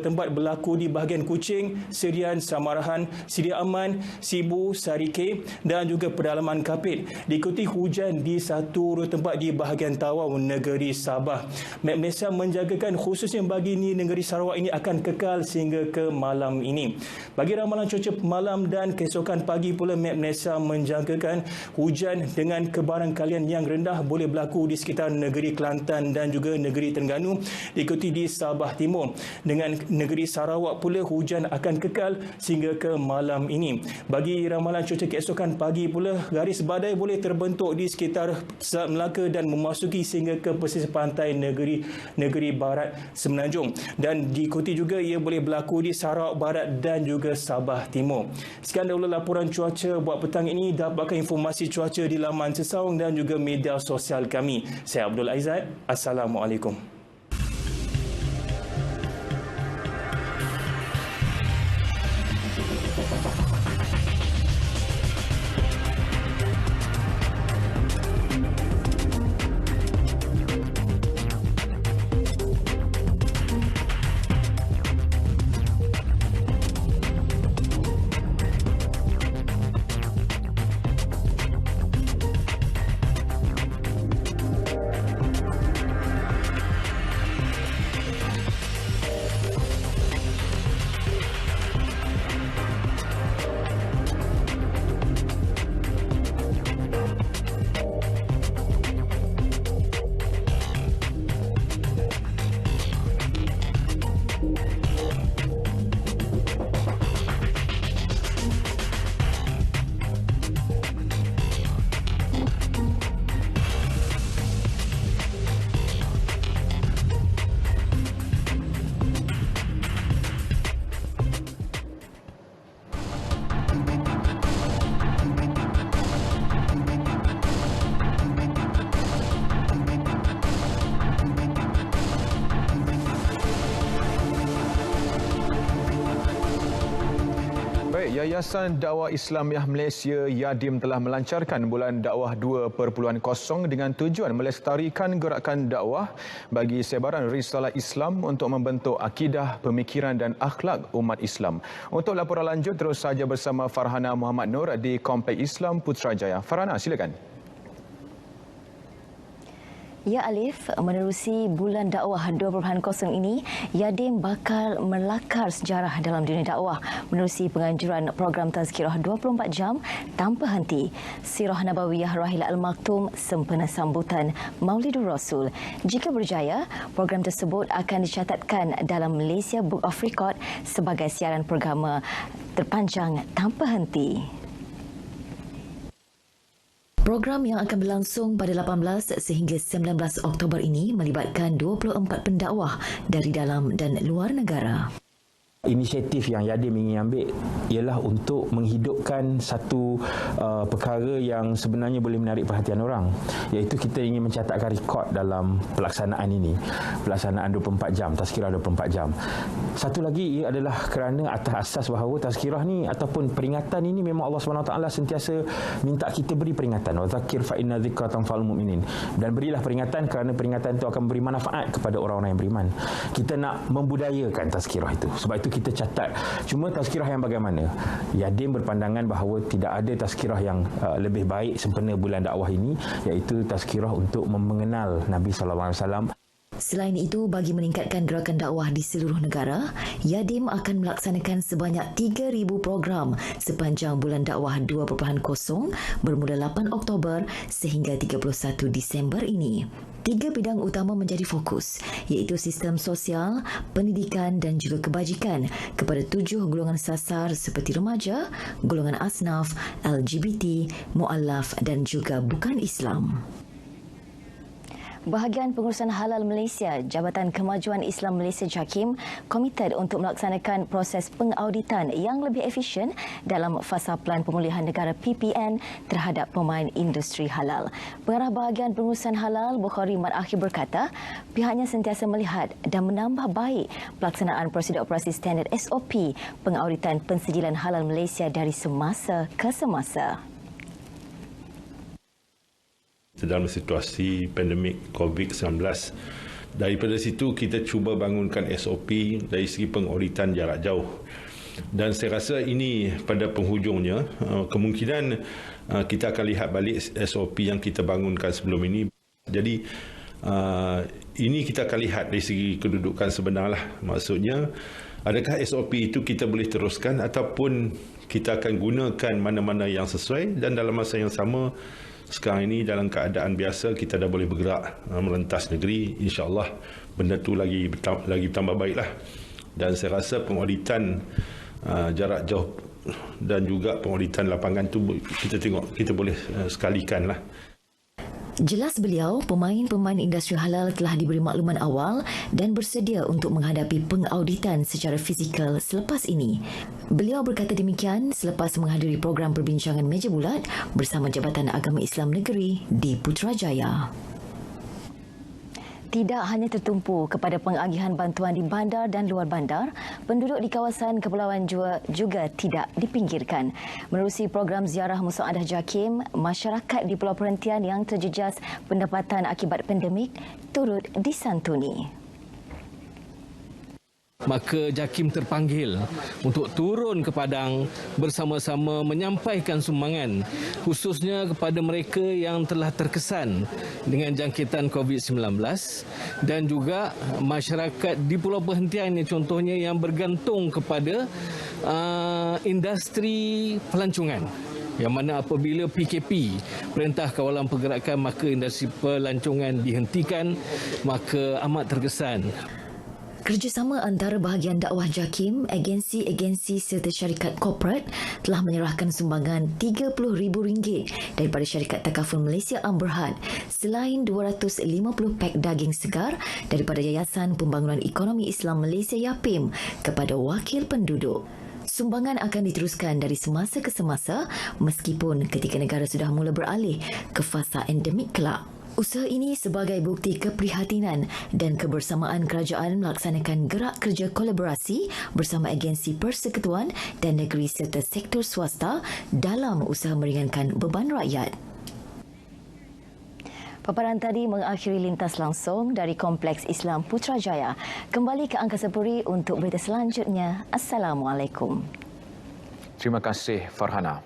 tempat berlaku di bahagian Kuching, Serian, Samarahan, Sedia Aman, Sibu, Sarike dan juga pedalaman Kapit. Diikuti hujan di 1-2 tempat di bahagian Tawau, negeri Sabah. Met Malaysia menjagakan khususnya bagi negeri Sarawak ini akan kekal sehingga ke malam ini. Bagi ramalan cuaca malam dan keesokan pagi pula, Met Malaysia menjangkakan hujan dengan kebarangkalian yang rendah boleh berlaku di sekitar negeri Kelantan dan juga negeri Terengganu, diikuti di Sabah Timur. Dengan negeri Sarawak pula hujan akan kekal sehingga ke malam ini. Bagi ramalan cuaca keesokan pagi pula, garis badai boleh terbentuk di sekitar Selat Melaka dan memasuki sehingga ke pesisir pantai negeri barat Semenanjung, dan diikuti juga ia boleh berlaku di Sarawak Barat dan juga Sabah Timur. Sekian dahulu laporan cuaca buat petang ini. Dapatkan informasi cuaca di laman Sesaung dan juga media sosial kami. Saya Abdul Aizat. Assalamualaikum. Yayasan Dakwah Islamiah Malaysia Yadim telah melancarkan bulan dakwah 2.0 dengan tujuan melestarikan gerakan dakwah bagi sebaran risalah Islam untuk membentuk akidah, pemikiran dan akhlak umat Islam. Untuk laporan lanjut terus saja bersama Farhana Muhammad Nur di Kompleks Islam Putrajaya. Farhana, silakan. Ya Alif, menerusi bulan dakwah 2.0 ini, Yadim bakal melakar sejarah dalam dunia dakwah menerusi penganjuran program tazkirah 24 jam tanpa henti. Sirah Nabawiyah Rahila Al-Maktum sempena sambutan Maulidur Rasul. Jika berjaya, program tersebut akan dicatatkan dalam Malaysia Book of Record sebagai siaran programa terpanjang tanpa henti. Program yang akan berlangsung pada 18 sehingga 19 Oktober ini melibatkan 24 pendakwah dari dalam dan luar negara. Inisiatif yang Yadim ingin ambil ialah untuk menghidupkan satu perkara yang sebenarnya boleh menarik perhatian orang, iaitu kita ingin mencatatkan rekod dalam pelaksanaan ini, pelaksanaan 24 jam, tazkirah 24 jam. Satu lagi ia adalah kerana atas asas bahawa tazkirah ni ataupun peringatan ini memang Allah SWT sentiasa minta kita beri peringatan. Wa zakir fa inna dzikra tanfa'ul mu'minin. Dan berilah peringatan kerana peringatan itu akan memberi manfaat kepada orang-orang yang beriman. Kita nak membudayakan tazkirah itu. Sebab itu kita catat. Cuma tazkirah yang bagaimana? Yadim berpandangan bahawa tidak ada tazkirah yang lebih baik sempena bulan dakwah ini, iaitu tazkirah untuk mengenal Nabi SAW. Selain itu, bagi meningkatkan gerakan dakwah di seluruh negara, Yadim akan melaksanakan sebanyak 3,000 program sepanjang bulan dakwah 2.0 bermula 8 Oktober sehingga 31 Disember ini. 3 bidang utama menjadi fokus, iaitu sistem sosial, pendidikan dan juga kebajikan kepada 7 golongan sasar seperti remaja, golongan asnaf, LGBT, mu'allaf dan juga bukan Islam. Bahagian Pengurusan Halal Malaysia, Jabatan Kemajuan Islam Malaysia JAKIM, komited untuk melaksanakan proses pengauditan yang lebih efisien dalam fasa Pelan Pemulihan Negara PPN terhadap pemain industri halal. Pengarah Bahagian Pengurusan Halal, Bukhari Mat Akhir berkata, pihaknya sentiasa melihat dan menambah baik pelaksanaan prosedur operasi standard SOP pengauditan pensijilan halal Malaysia dari semasa ke semasa. Dalam situasi pandemik COVID-19. Daripada situ kita cuba bangunkan SOP dari segi pengauditan jarak jauh. Dan saya rasa ini pada penghujungnya kemungkinan kita akan lihat balik SOP yang kita bangunkan sebelum ini. Jadi ini kita akan lihat dari segi kedudukan sebenarlah. Maksudnya adakah SOP itu kita boleh teruskan ataupun kita akan gunakan mana-mana yang sesuai, dan dalam masa yang sama sekarang ini dalam keadaan biasa kita dah boleh bergerak merentas negeri, insya-Allah benda tu lagi tambah baiklah. Dan saya rasa pengauditan jarak jauh dan juga pengauditan lapangan tu kita boleh sekalikanlah. Jelas beliau, pemain-pemain industri halal telah diberi makluman awal dan bersedia untuk menghadapi pengauditan secara fizikal selepas ini. Beliau berkata demikian selepas menghadiri program perbincangan meja bulat bersama Jabatan Agama Islam Negeri di Putrajaya. Tidak hanya tertumpu kepada pengagihan bantuan di bandar dan luar bandar, penduduk di kawasan kepulauan juga tidak dipinggirkan. Menerusi program ziarah musaadah JAKIM, masyarakat di pulau perhentian yang terjejas pendapatan akibat pandemik turut disantuni. Maka JAKIM terpanggil untuk turun ke padang bersama-sama menyampaikan sumbangan khususnya kepada mereka yang telah terkesan dengan jangkitan COVID-19 dan juga masyarakat di pulau perhentian ini contohnya yang bergantung kepada industri pelancongan. Yang mana apabila PKP, Perintah Kawalan Pergerakan, maka industri pelancongan dihentikan, maka amat terkesan. Kerjasama antara bahagian dakwah JAKIM, agensi-agensi serta syarikat korporat telah menyerahkan sumbangan RM30,000 daripada syarikat Takaful Malaysia Amberhad selain 250 pak daging segar daripada Yayasan Pembangunan Ekonomi Islam Malaysia YAPIM kepada wakil penduduk. Sumbangan akan diteruskan dari semasa ke semasa meskipun ketika negara sudah mula beralih ke fasa endemik kelak. Usaha ini sebagai bukti keprihatinan dan kebersamaan kerajaan melaksanakan gerak kerja kolaborasi bersama agensi persekutuan dan negeri serta sektor swasta dalam usaha meringankan beban rakyat. Paparan tadi mengakhiri lintas langsung dari Kompleks Islam Putrajaya. Kembali ke Angkasa Puri untuk berita selanjutnya. Assalamualaikum. Terima kasih Farhana.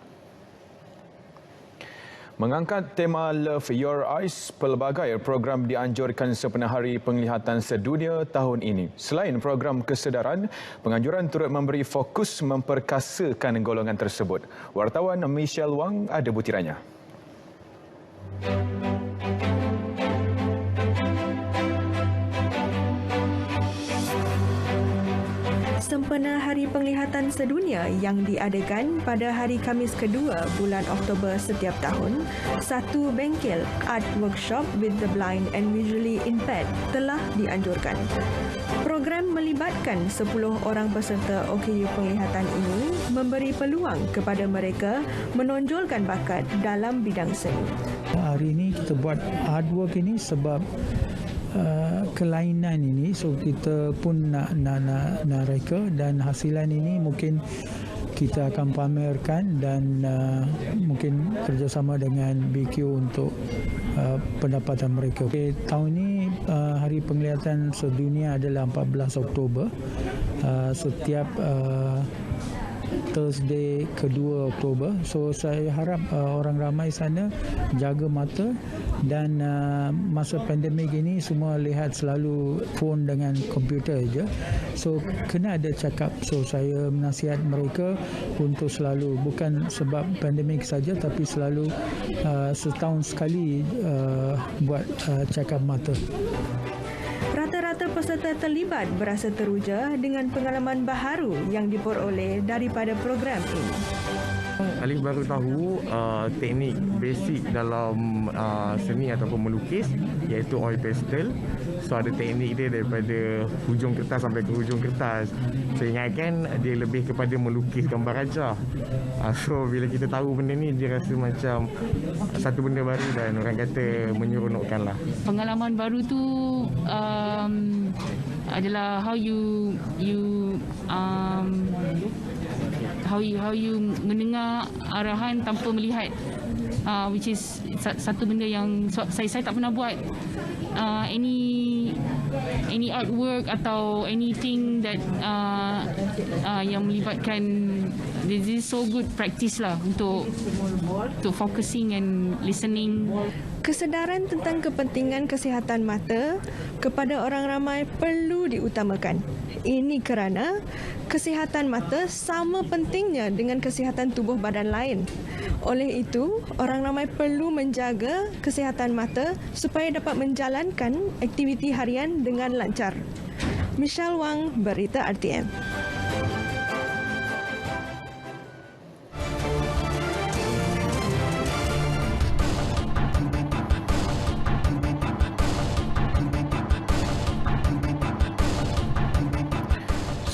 Mengangkat tema Love Your Eyes, pelbagai program dianjurkan sepenuh Hari Penglihatan Sedunia tahun ini. Selain program kesedaran, penganjuran turut memberi fokus memperkasakan golongan tersebut. Wartawan Michelle Wang ada butirannya. Sempena Hari Penglihatan Sedunia yang diadakan pada hari Khamis kedua bulan Oktober setiap tahun, satu bengkel art workshop with the blind and visually impaired telah dianjurkan. Program melibatkan 10 orang peserta OKU penglihatan ini memberi peluang kepada mereka menonjolkan bakat dalam bidang seni. Hari ini kita buat artwork ini sebab kelainan ini, so kita pun nak reka, dan hasilan ini mungkin kita akan pamerkan dan mungkin kerjasama dengan BQ untuk pendapatan mereka. Tahun ini Hari Penglihatan Sedunia adalah 14 Oktober. Setiap Thursday kedua Oktober. So saya harap orang ramai sana jaga mata dan masa pandemik ini semua lihat selalu phone dengan komputer je. So kena ada cakap. So saya menasihat mereka untuk selalu, bukan sebab pandemik saja tapi selalu setahun sekali buat cakap mata. Rata-rata peserta terlibat berasa teruja dengan pengalaman baharu yang diperoleh daripada program ini. Alif baru tahu teknik basic dalam seni ataupun melukis, iaitu oil pastel. So ada teknik dia daripada hujung kertas sampai ke hujung kertas. Saya ingatkan dia lebih kepada melukis gambar raja. So bila kita tahu benda ni, dia rasa macam satu benda baru dan orang kata menyeronokkan lah. Pengalaman baru tu adalah how you mendengar arahan tanpa melihat, which is satu benda yang saya tak pernah buat. Any artwork atau anything that yang melibatkan, this is so good practice lah untuk focusing and listening. Kesedaran tentang kepentingan kesihatan mata kepada orang ramai perlu diutamakan. Ini kerana kesihatan mata sama pentingnya dengan kesihatan tubuh badan lain. Oleh itu, orang ramai perlu menjaga kesihatan mata supaya dapat menjalankan aktiviti harian dengan lancar. Michelle Wang, Berita RTM.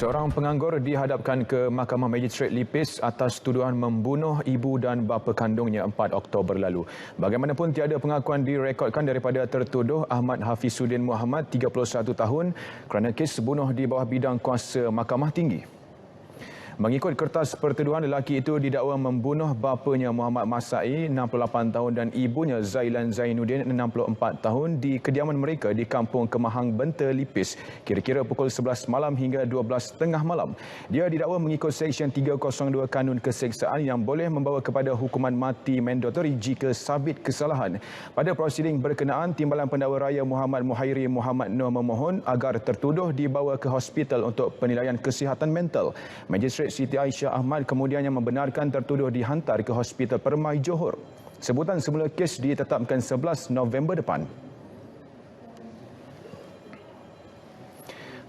Seorang penganggur dihadapkan ke Mahkamah Magistrate Lipis atas tuduhan membunuh ibu dan bapa kandungnya 4 Oktober lalu. Bagaimanapun tiada pengakuan direkodkan daripada tertuduh Ahmad Hafizuddin Muhammad, 31 tahun, kerana kes bunuh di bawah bidang kuasa Mahkamah Tinggi. Mengikut kertas pertuduhan, lelaki itu didakwa membunuh bapanya Muhammad Masai, 68 tahun dan ibunya Zailan Zainuddin, 64 tahun di kediaman mereka di Kampung Kemahang Benta, Lipis, kira-kira pukul 11 malam hingga 12.30 malam. Dia didakwa mengikut Seksyen 302 Kanun Keseksaan yang boleh membawa kepada hukuman mati mandatori jika sabit kesalahan. Pada prosiding berkenaan, Timbalan Pendakwa Raya Muhammad Muhairi Muhammad Noor memohon agar tertuduh dibawa ke hospital untuk penilaian kesihatan mental. Magistrate Siti Aisyah Ahmad kemudiannya membenarkan tertuduh dihantar ke Hospital Permai Johor. Sebutan semula kes ditetapkan 11 November depan.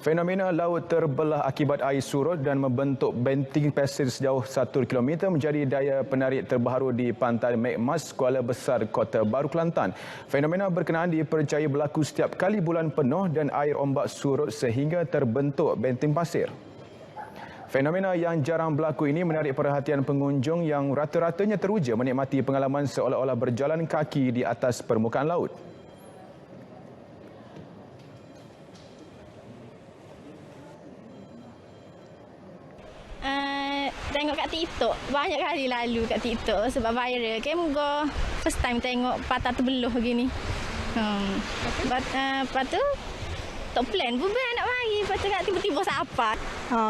Fenomena laut terbelah akibat air surut dan membentuk benting pasir sejauh 1 km menjadi daya penarik terbaru di pantai Mekmas, Kuala Besar, Kota Baru, Kelantan. Fenomena berkenaan dipercayai berlaku setiap kali bulan penuh dan air ombak surut sehingga terbentuk benting pasir. Fenomena yang jarang berlaku ini menarik perhatian pengunjung yang rata-ratanya teruja menikmati pengalaman seolah-olah berjalan kaki di atas permukaan laut. Tengok kat TikTok, banyak kali lalu kat TikTok sebab viral. Moga first time tengok patah terbeluh begini. Lepas tu tak plan pun nak mari. Lepas tu tiba-tiba siapa.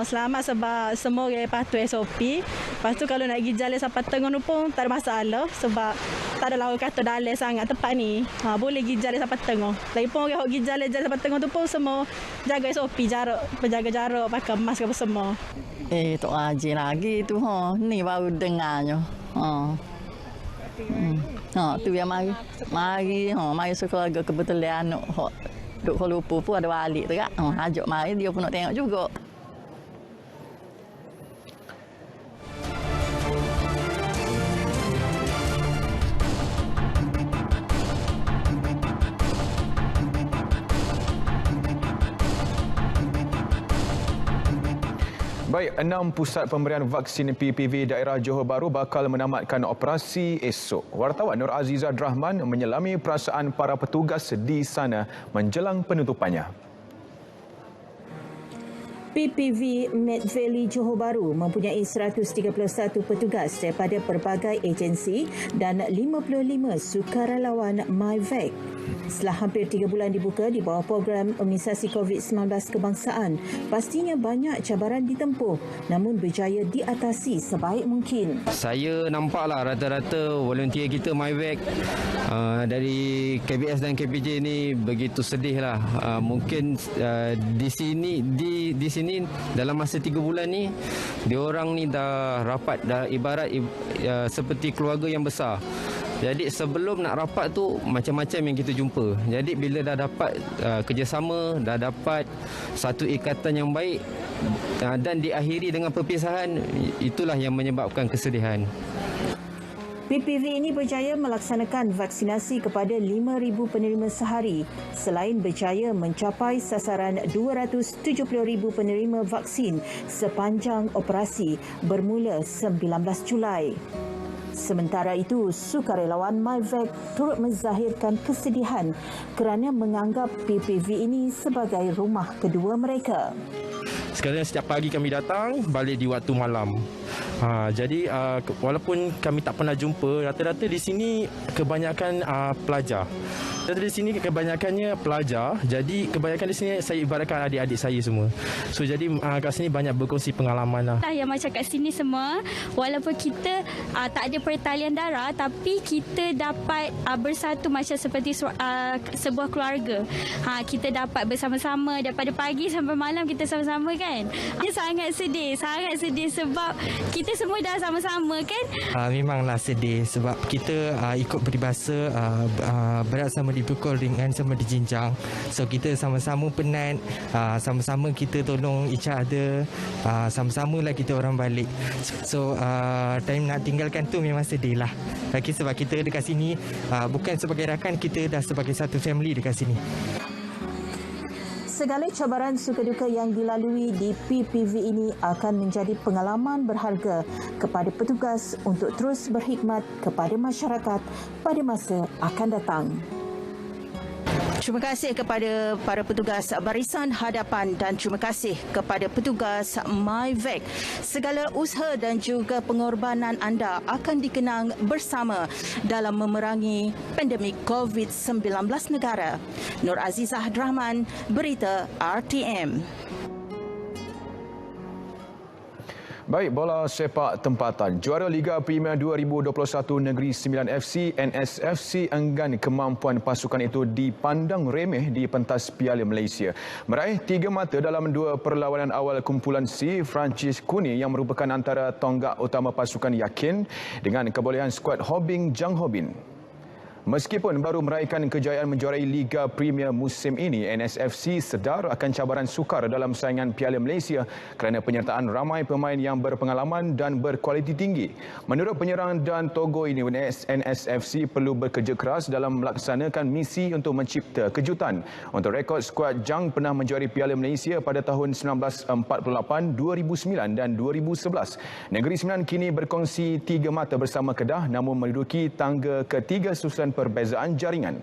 Selamat sebab semua orang patuh SOP. Lepas tu kalau nak pergi jalan sampai tengah tu pun tak ada masalah. Sebab tak ada lawan kata dalai sangat tempat ni. Boleh pergi jalan sampai tengah. Lagipun orang pergi jalan sampai tengah tu pun semua jaga SOP, jarak, berjaga jarak, pakai mask apa semua. Tak rajin lagi tu. Ni baru dengarnya. Tu yang mari. Mari sekeluarga kebetulan anak. Duk Kuala Lumpur pun ada balik tu kan. Ajak mari dia pun nak tengok juga. Baik, 6 pusat pemberian vaksin PPV daerah Johor Bahru bakal menamatkan operasi esok. Wartawan Nur Azizah Drahman menyelami perasaan para petugas di sana menjelang penutupannya. PPV Med Valley Johor Bahru mempunyai 131 petugas daripada pelbagai agensi dan 55 sukarelawan MyVac. Setelah hampir 3 bulan dibuka di bawah program imunisasi COVID-19 kebangsaan, pastinya banyak cabaran ditempuh namun berjaya diatasi sebaik mungkin. Saya nampaklah rata-rata volunteer kita MyVac dari KBS dan KPJ ni begitu sedih lah. Mungkin di sini dalam masa 3 bulan ni diorang ni dah rapat, dah ibarat seperti keluarga yang besar. Jadi sebelum nak rapat tu macam-macam yang kita jumpa. Jadi bila dah dapat kerjasama, dah dapat satu ikatan yang baik dan diakhiri dengan perpisahan, itulah yang menyebabkan kesedihan. PPV ini berjaya melaksanakan vaksinasi kepada 5,000 penerima sehari selain berjaya mencapai sasaran 270,000 penerima vaksin sepanjang operasi bermula 19 Julai. Sementara itu, sukarelawan MyVac turut menzahirkan kesedihan kerana menganggap PPV ini sebagai rumah kedua mereka. Sekalian setiap pagi kami datang, balik di waktu malam. Jadi walaupun kami tak pernah jumpa, rata-rata di sini kebanyakan pelajar. Di sini kebanyakannya pelajar. Jadi kebanyakan di sini saya ibaratkan adik-adik saya semua. So jadi kat sini banyak berkongsi pengalaman lah. Yang macam kat sini semua, walaupun kita tak ada pertalian darah, tapi kita dapat bersatu macam seperti sebuah keluarga. Kita dapat bersama-sama daripada pagi sampai malam kita sama-sama kan. Sangat sedih sebab kita semua dah sama-sama kan. Memanglah sedih sebab kita ikut peribahasa berat sama dipukul, ringan sama dijinjang. So kita sama-sama penat, sama-sama kita tolong each other, sama-sama lah kita orang balik. So time nak tinggalkan tu memang sedih lah. Lagi sebab kita dekat sini bukan sebagai rakan, kita dah sebagai satu family dekat sini. Segala cabaran suka duka yang dilalui di PPV ini akan menjadi pengalaman berharga kepada petugas untuk terus berkhidmat kepada masyarakat pada masa akan datang. Terima kasih kepada para petugas barisan hadapan dan terima kasih kepada petugas MyVac. Segala usaha dan juga pengorbanan anda akan dikenang bersama dalam memerangi pandemik COVID-19 negara. Nur Azizah Rahman, Berita RTM. Baik, bola sepak tempatan. Juara Liga Premier 2021 Negeri Sembilan FC, NSFC enggan kemampuan pasukan itu dipandang remeh di pentas Piala Malaysia. Meraih 3 mata dalam 2 perlawanan awal kumpulan C, Francis Kuni yang merupakan antara tonggak utama pasukan yakin dengan kebolehan skuad Hobing Jang Hobin. Meskipun baru meraihkan kejayaan menjuarai Liga Premier musim ini, NSFC sedar akan cabaran sukar dalam saingan Piala Malaysia kerana penyertaan ramai pemain yang berpengalaman dan berkualiti tinggi. Menurut penyerang dan Togo ini, NSFC perlu bekerja keras dalam melaksanakan misi untuk mencipta kejutan. Untuk rekod, skuad Jang pernah menjuari Piala Malaysia pada tahun 1948, 2009 dan 2011. Negeri Sembilan kini berkongsi 3 mata bersama Kedah namun menduduki tangga ketiga susulan perbezaan jaringan.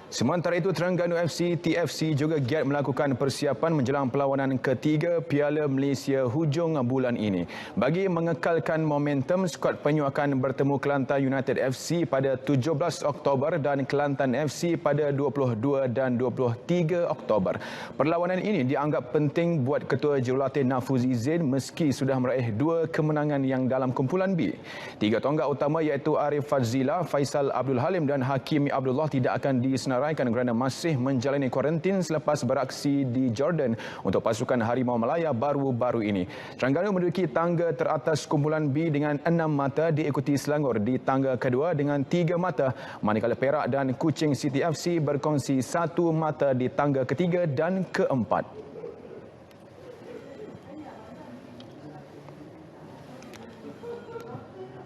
Sementara itu, Terengganu FC, TFC juga giat melakukan persiapan menjelang perlawanan ketiga Piala Malaysia hujung bulan ini. Bagi mengekalkan momentum, skuad penyu akan bertemu Kelantan United FC pada 17 Oktober dan Kelantan FC pada 22 dan 23 Oktober. Perlawanan ini dianggap penting buat Ketua Jurulatih Nafuzi Zain meski sudah meraih 2 kemenangan yang dalam kumpulan B. 3 tonggak utama iaitu Arif Fazila, Faisal Abdul Halim dan Hakimi Abdullah tidak akan disenarai kerana masih menjalani kuarantin selepas beraksi di Jordan untuk pasukan Harimau Malaya baru-baru ini. Terengganu menduduki tangga teratas kumpulan B dengan 6 mata, diikuti Selangor di tangga kedua dengan 3 mata, manakala Perak dan Kuching City FC berkongsi 1 mata di tangga ketiga dan keempat.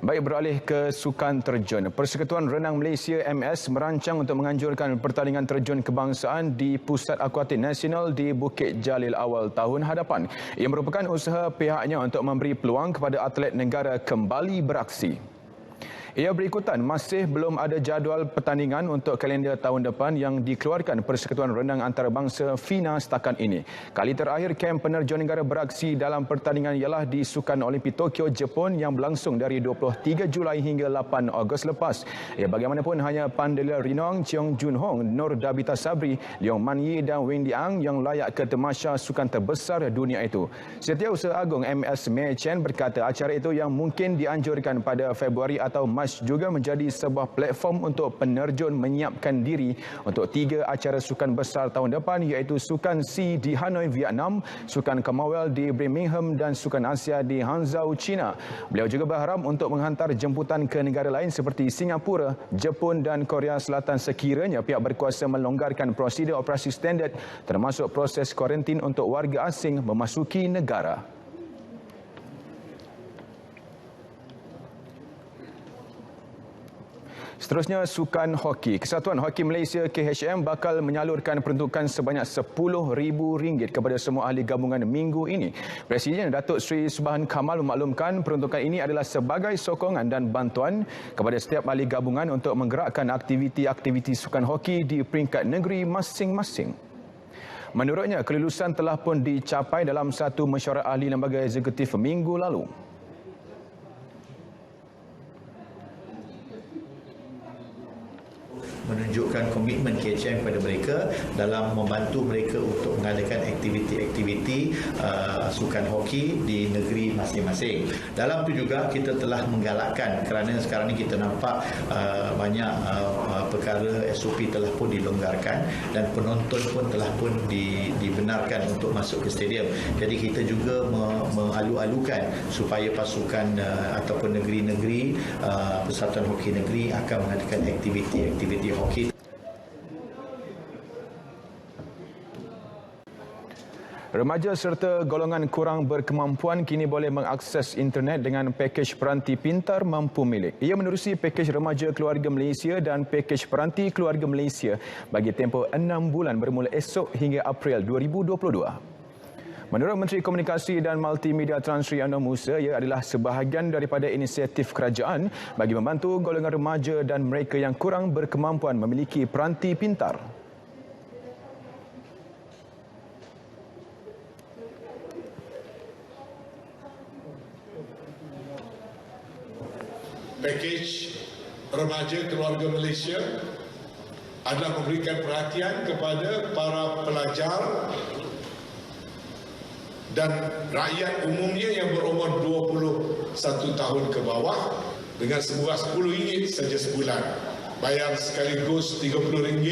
Baik, beralih ke sukan terjun. Persekutuan Renang Malaysia MS merancang untuk menganjurkan pertandingan terjun kebangsaan di Pusat Akuatik Nasional di Bukit Jalil awal tahun hadapan. Ia merupakan usaha pihaknya untuk memberi peluang kepada atlet negara kembali beraksi. Ia berikutan, masih belum ada jadual pertandingan untuk kalender tahun depan yang dikeluarkan Persekutuan Renang Antarabangsa FINA setakat ini. Kali terakhir kem penerjun negara beraksi dalam pertandingan ialah di Sukan Olimpik Tokyo, Jepun yang berlangsung dari 23 Julai hingga 8 Ogos lepas. Bagaimanapun hanya Pandela Rinong, Cheong Jun Hong, Nur Dabita Sabri, Leong Man Yi dan Wendy Ang yang layak ke tamasya sukan terbesar dunia itu. Setiausaha Agung MS Mei Chen berkata acara itu yang mungkin dianjurkan pada Februari atau Mac juga menjadi sebuah platform untuk penerjun menyiapkan diri untuk 3 acara sukan besar tahun depan iaitu Sukan SEA di Hanoi, Vietnam, Sukan Commonwealth di Birmingham dan Sukan Asia di Hangzhou, China. Beliau juga berharap untuk menghantar jemputan ke negara lain seperti Singapura, Jepun dan Korea Selatan sekiranya pihak berkuasa melonggarkan prosedur operasi standard termasuk proses kuarantin untuk warga asing memasuki negara. Seterusnya, Sukan Hoki. Kesatuan Hoki Malaysia KHM bakal menyalurkan peruntukan sebanyak RM10,000 kepada semua ahli gabungan minggu ini. Presiden Datuk Seri Subhan Kamal memaklumkan peruntukan ini adalah sebagai sokongan dan bantuan kepada setiap ahli gabungan untuk menggerakkan aktiviti-aktiviti sukan hoki di peringkat negeri masing-masing. Menurutnya, kelulusan telah pun dicapai dalam satu mesyuarat ahli lembaga eksekutif minggu lalu. Menunjukkan komitmen KHM kepada mereka dalam membantu mereka untuk mengadakan aktiviti-aktiviti sukan hoki di negeri masing-masing. Dalam itu juga kita telah menggalakkan kerana sekarang ini kita nampak banyak perkara SOP telah pun dilonggarkan dan penonton pun telah pun dibenarkan untuk masuk ke stadium. Jadi kita juga mengalu-alukan supaya pasukan ataupun negeri-negeri Persatuan Hoki Negeri akan mengadakan aktiviti-aktiviti hoki. Remaja serta golongan kurang berkemampuan kini boleh mengakses internet dengan pakej peranti pintar mampu milik. Ia menerusi pakej Remaja Keluarga Malaysia dan pakej Peranti Keluarga Malaysia bagi tempoh 6 bulan bermula esok hingga April 2022. Menurut Menteri Komunikasi dan Multimedia Tan Sri Anwar Musa, ia adalah sebahagian daripada inisiatif kerajaan bagi membantu golongan remaja dan mereka yang kurang berkemampuan memiliki peranti pintar. Pakej Remaja Keluarga Malaysia adalah memberikan perhatian kepada para pelajar dan rakyat umumnya yang berumur 21 tahun ke bawah dengan semurah RM10 saja sebulan. Bayar sekaligus RM30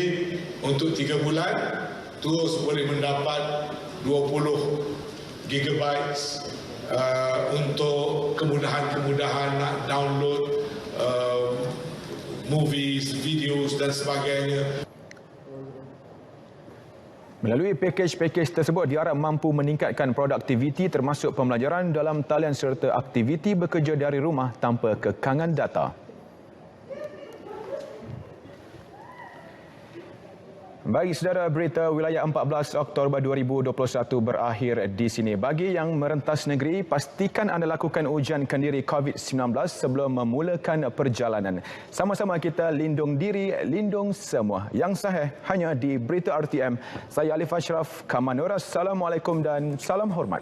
untuk 3 bulan, terus boleh mendapat 20 GB untuk kemudahan-kemudahan nak download movies, videos dan sebagainya. Melalui pakej-pakej tersebut diharap mampu meningkatkan produktiviti termasuk pembelajaran dalam talian serta aktiviti bekerja dari rumah tanpa kekangan data. Baik saudara, berita wilayah 14 Oktober 2021 berakhir di sini. Bagi yang merentas negeri, pastikan anda lakukan ujian kendiri COVID-19 sebelum memulakan perjalanan. Sama-sama kita lindung diri, lindung semua. Yang sahih hanya di Berita RTM. Saya Alif Ashraf, Kamanura. Assalamualaikum dan salam hormat.